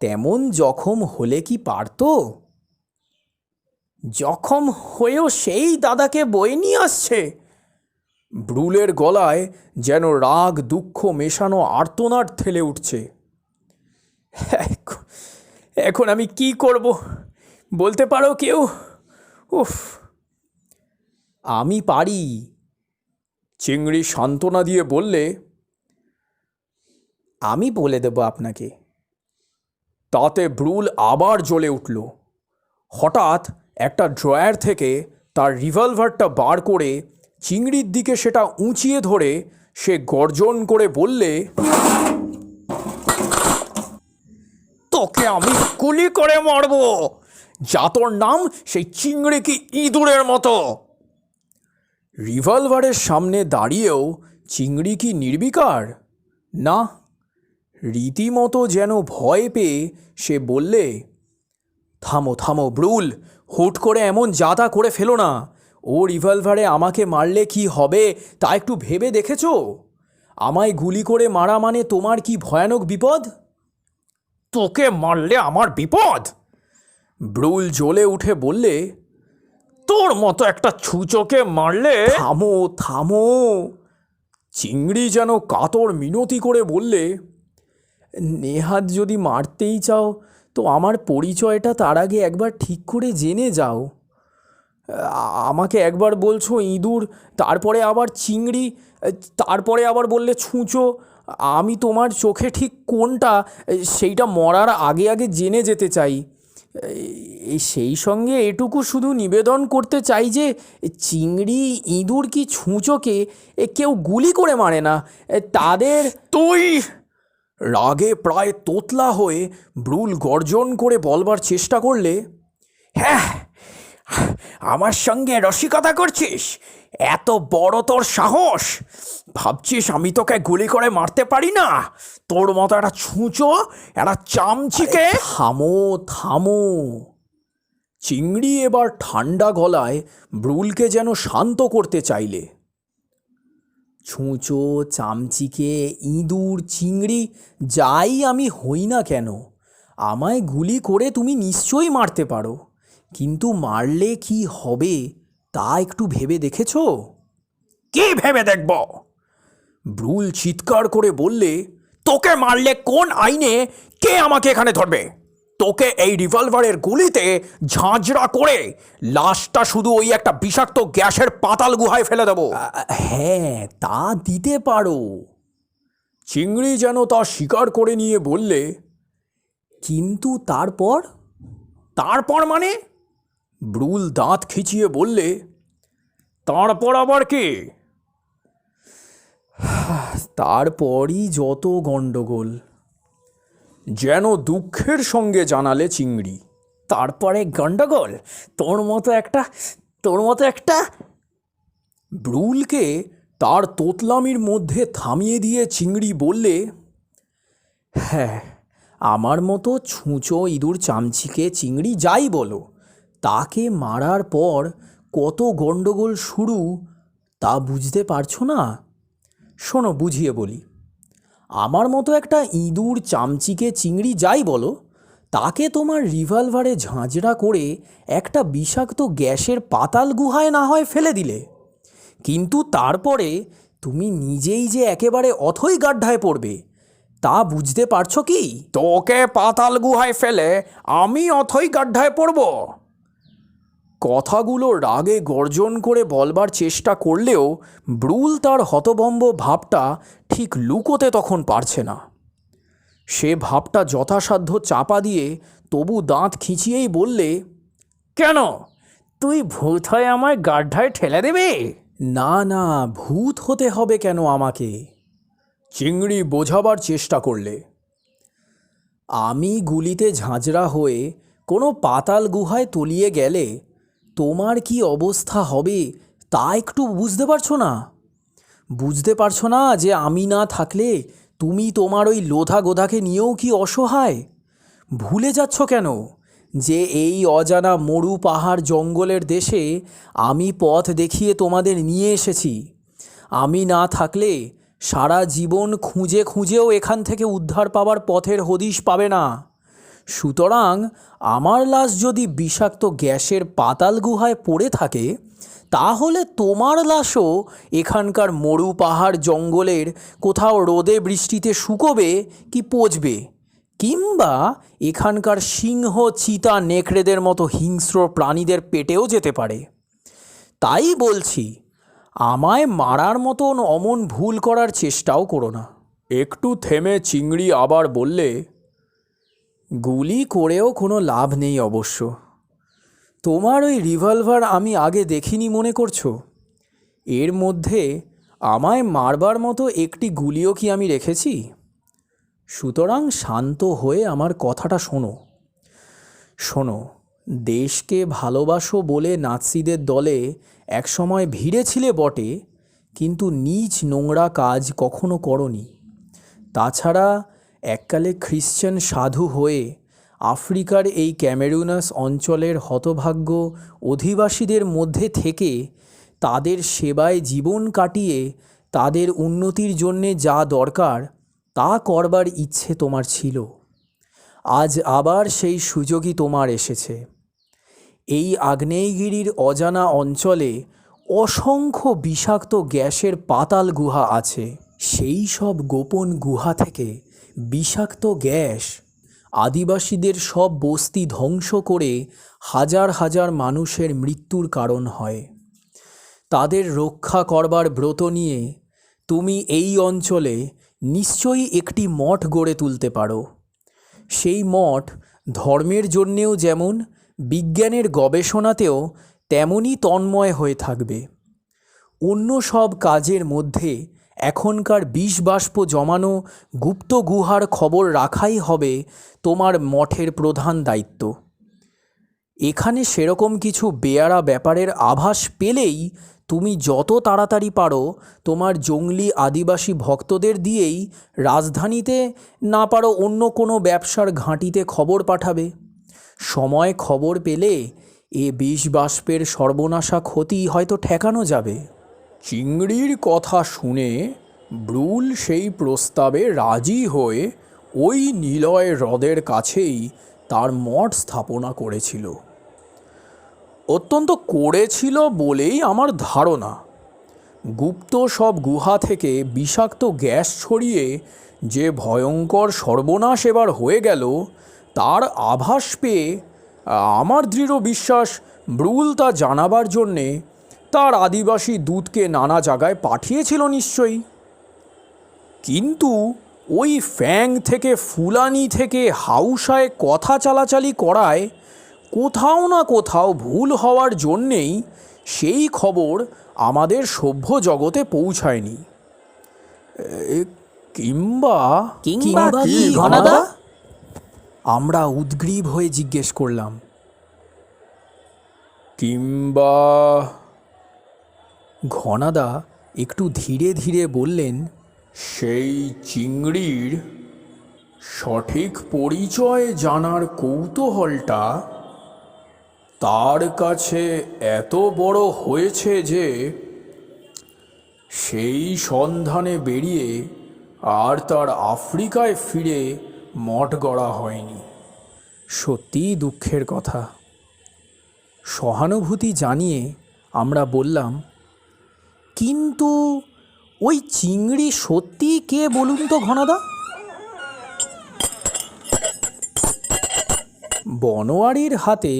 তেমন জখম হলে কি পারত? জখম হয়েও সেই দাদাকে বয়ে নিয়ে আসছে? ব্রুলের গলায় যেন রাগ দুঃখ মেশানো আর্তনাদ ঠেলে উঠছে। এখন আমি কি করব বলতে পারো কেউ? উফ, আমি পারি, চিংড়ি সান্ত্বনা দিয়ে বললে। আমি বলে দেব আপনাকে। তাতে ব্রুল আবার জ্বলে উঠল। হঠাৎ একটা ড্রয়ার থেকে তার রিভলভারটা বার করে চিংড়ির দিকে সেটা উঁচিয়ে ধরে সে গর্জন করে বললে, তোকে আমি গুলি করে মারব, যা তোর নাম সেই চিংড়ি কি ইঁদুরের মতো। রিভলভারের সামনে দাঁড়িয়েও চিংড়ি কি নির্বিকার? না, রীতিমতো যেন ভয় পেয়ে সে বললে, থামো থামো ব্রুল, হুট করে এমন যাতা করে ফেলো না। ও রিভলভারে আমাকে মারলে কি হবে তা একটু ভেবে দেখেছ? আমায় গুলি করে মারা মানে তোমার কি ভয়ানক বিপদ? তোকে মারলে আমার বিপদ? ব্রুল জ্বলে উঠে বললে, তোর মতো একটা ছুঁচোকে মারলে। থামো থামো, চিংড়ি যেন কাতর মিনতি করে বললে, নেহাত যদি মারতেই চাও তো আমার পরিচয়টা তার আগে একবার ঠিক করে জেনে যাও। আমাকে একবার বলছো ইঁদুর, তারপরে আবার চিংড়ি, তারপরে আবার বললে ছুঁচো। আমি তোমার চোখে ঠিক কোনটা সেইটা মরার আগে আগে জেনে যেতে চাই। সেই সঙ্গে এটুকু শুধু নিবেদন করতে চাই যে চিংড়ি, ইঁদুর কি ছুঁচোকে কেউ গুলি করে মারে না, তাদের। তুই? রাগে প্রায় তোতলা হয়ে ব্রুল গর্জন করে বলবার চেষ্টা করলে, হ্যাঁ আমার সঙ্গে রসিকতা করছিস? এত বড় তোর সাহস! ভাবছিস আমি তোকে গুলি করে মারতে পারি না? তোর মতো একটা ছুঁচো, একটা চামচিকে। থামো থামো। চিংড়ি এবার ঠান্ডা গলায় ব্রুলকে যেন শান্ত করতে চাইলে। ছুঁচো, চামচিকে, ইঁদুর, চিংড়ি যাই আমি হই না কেন, আমায় গুলি করে তুমি নিশ্চয়ই মারতে পারো, কিন্তু মারলে কি হবে তা একটু ভেবে দেখেছ? কি ভেবে দেখব? ব্রুল চিৎকার করে বললে, তোকে মারলে কোন আইনে কে আমাকে এখানে ধরবে? তোকে এই রিভলভারের গুলিতে ঝাঁঝরা করে লাশটা শুধু ওই একটা বিষাক্ত গ্যাসের পাতাল গুহায় ফেলে দেবো। হ্যাঁ, তা দিতে পারো। চিংড়ি যেন তা স্বীকার করে নিয়ে বললে, কিন্তু তারপর? তারপর মানে? ব্রুল দাঁত খিচিয়ে বললে, তারপর আবার কি? তারপরই যত গণ্ডগোল। যেন দুঃখের সঙ্গে জানালে চিংড়ি। তারপরে গণ্ডগোল? তোর মতো একটা। ব্রুলকে তার তোতলামির মধ্যে থামিয়ে দিয়ে চিংড়ি বললে, হ্যাঁ, আমার মতো ছুঁচো, ইঁদুর, চামচিকে, চিংড়ি যাই বলো, তাকে মারার পর কত গণ্ডগোল শুরু তা বুঝতে পারছো না? শোনো, বুঝিয়ে বলি। আমার মতো একটা ইঁদুর, চামচিকে, চিংড়ি যাই বলো, তাকে তোমার রিভলভারে ঝাঁঝরা করে একটা বিষাক্ত গ্যাসের পাতাল গুহায় না হয় ফেলে দিলে, কিন্তু তারপরে তুমি নিজেই যে একেবারে অথই গাড্ডায় পড়বে তা বুঝতে পারছো কি? তোকে পাতাল গুহায় ফেলে আমি অথই গাড্ডায় পড়ব? কথাগুলো রাগে গর্জন করে বলবার চেষ্টা করলেও ব্রুল তার হতভম্ব ভাবটা ঠিক লুকোতে তখন পারছে না। সে ভাবটা যথাসাধ্য চাপা দিয়ে তবু দাঁত খিঁচিয়েই বললে, কেন, তুই ভূত হয়ে আমায় গাড্ডায় ঠেলে দেবে? না না, ভূত হতে হবে কেন আমাকে? চিংড়ি বোঝাবার চেষ্টা করলে, আমি গুলিতে ঝাঁঝরা হয়ে কোনো পাতাল গুহায় তলিয়ে গেলে তোমার কি অবস্থা হবে তা একটু বুঝতে পারছো না? বুঝতে পারছো না যে আমি না থাকলে তুমি তোমার ওই লোধা গোধাকে নিয়েও কি অসহায়? ভুলে যাচ্ছ কেন যে এই অজানা মরু পাহাড় জঙ্গলের দেশে আমি পথ দেখিয়ে তোমাদের নিয়ে এসেছি? আমি না থাকলে সারা জীবন খুঁজে খুঁজেও এখান থেকে উদ্ধার পাওয়ার পথের হদিশ পাবে না। সুতরাং আমার লাশ যদি বিষাক্ত গ্যাসের পাতাল গুহায় পড়ে থাকে, তাহলে তোমার লাশও এখানকার মরু পাহাড় জঙ্গলের কোথাও রোদে বৃষ্টিতে শুকোবে কি পচবে, কিংবা এখানকার সিংহ, চিতা, নেকড়েদের মতো হিংস্র প্রাণীদের পেটেও যেতে পারে। তাই বলছি, আমায় মারার মতন অমন ভুল করার চেষ্টাও করো না। একটু থেমে চিংড়ি আবার বললে, গুলি করেও কোনো লাভ নেই অবশ্য। তোমার ওই রিভলভার আমি আগে দেখিনি মনে করছো? এর মধ্যে আমায় মারবার মতো একটি গুলিও কি আমি রেখেছি? সুতরাং শান্ত হয়ে আমার কথাটা শোনো। শোনো, দেশকে ভালোবাসো বলে নাৎসিদের দলে একসময় ভিড়েছিলে বটে, কিন্তু নীচ নোংরা কাজ কখনো করনি। তাছাড়া এককালে খ্রিশ্চান সাধু হয়ে আফ্রিকার এই ক্যামেরুনাস অঞ্চলের হতভাগ্য অধিবাসীদের মধ্যে থেকে তাদের সেবায় জীবন কাটিয়ে তাদের উন্নতির জন্যে যা দরকার তা করবার ইচ্ছে তোমার ছিল। আজ আবার সেই সুযোগই তোমার এসেছে। এই আগ্নেয়গিরির অজানা অঞ্চলে অসংখ্য বিষাক্ত গ্যাসের পাতাল গুহা আছে। সেই সব গোপন গুহা থেকে বিষাক্ত গ্যাস আদিবাসীদের সব বস্তি ধ্বংস করে হাজার হাজার মানুষের মৃত্যুর কারণ হয়। তাদের রক্ষা করবার ব্রত নিয়ে তুমি এই অঞ্চলে নিশ্চয়ই একটি মঠ গড়ে তুলতে পারো। সেই মঠ ধর্মের জন্যেও যেমন, বিজ্ঞানের গবেষণাতেও তেমনই তন্ময় হয়ে থাকবে। অন্য সব কাজের মধ্যে এখনকার বিষ বাষ্প জমানো গুপ্ত গুহার খবর রাখাই হবে তোমার মঠের প্রধান দায়িত্ব। এখানে সেরকম কিছু বেয়ারা ব্যাপারের আভাস পেলেই তুমি যত তাড়াতাড়ি পারো তোমার জঙ্গলি আদিবাসী ভক্তদের দিয়েই রাজধানীতে, না পারো অন্য কোনো ব্যবসার ঘাঁটিতে খবর পাঠাবে। সময় খবর পেলে এ বিষ বাষ্পের সর্বনাশা ক্ষতি হয়তো ঠেকানো যাবে। চিংড়ির কথা শুনে ব্রুল সেই প্রস্তাবে রাজি হয়ে ওই নিলয় হ্রদের কাছেই তার মঠ স্থাপনা করেছিল। অত্যন্ত করেছিল বলেই আমার ধারণা। গুপ্ত সব গুহা থেকে বিষাক্ত গ্যাস ছড়িয়ে যে ভয়ঙ্কর সর্বনাশ এবার হয়ে গেল তার আভাস পেয়ে আমার দৃঢ় বিশ্বাস ব্রুল তা জানাবার জন্যে তার আদিবাসী দূতকে নানা জায়গায় পাঠিয়েছিল নিশ্চয়ই। কিন্তু ওই ফ্যাং থেকে ফুলানি থেকে হাউসায় কথা চালাচালি করায় কোথাও না কোথাও ভুল হওয়ার জন্যেই সেই খবর আমাদের সভ্য জগতে পৌঁছায়নি। কিংবা কিংবা কি ঘনাদা? আমরা উদ্গ্রীব হয়ে জিজ্ঞেস করলাম। কিংবা ঘনাদা একটু ধীরে ধীরে বললেন, সেই চিংড়ির সঠিক পরিচয় জানার কৌতূহলটা তার কাছে এত বড় হয়েছে যে সেই সন্ধানে বেরিয়ে আর তার আফ্রিকায় ফিরে মঠ গড়া হয়নি। সত্যিই দুঃখের কথা। সহানুভূতি জানিয়ে আমরা বললাম, কিন্তু ওই চিংড়ি সত্যি কে বলুন তো ঘনাদা? বনোয়ারির হাতে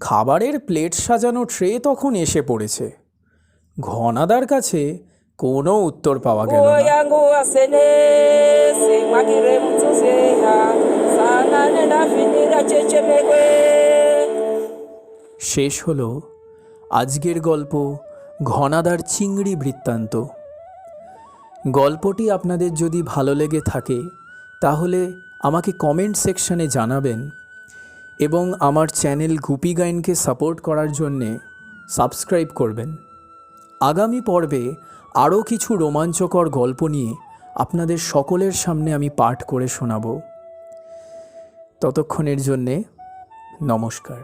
খাবারের প্লেট সাজানো ট্রে তখন এসে পড়েছে। ঘনাদার কাছে কোনো উত্তর পাওয়া গেল না। শেষ হলো আজকের গল্প ঘনাদার চিংড়ি বৃত্তান্ত। গল্পটি আপনাদের যদি ভালো লেগে থাকে তাহলে আমাকে কমেন্ট সেকশানে জানাবেন এবং আমার চ্যানেল গুপি গাইনকে সাপোর্ট করার জন্যে সাবস্ক্রাইব করবেন। আগামী পর্বে আরও কিছু রোমাঞ্চকর গল্প নিয়ে আপনাদের সকলের সামনে আমি পাঠ করে শোনাব। ততক্ষণের জন্যে নমস্কার।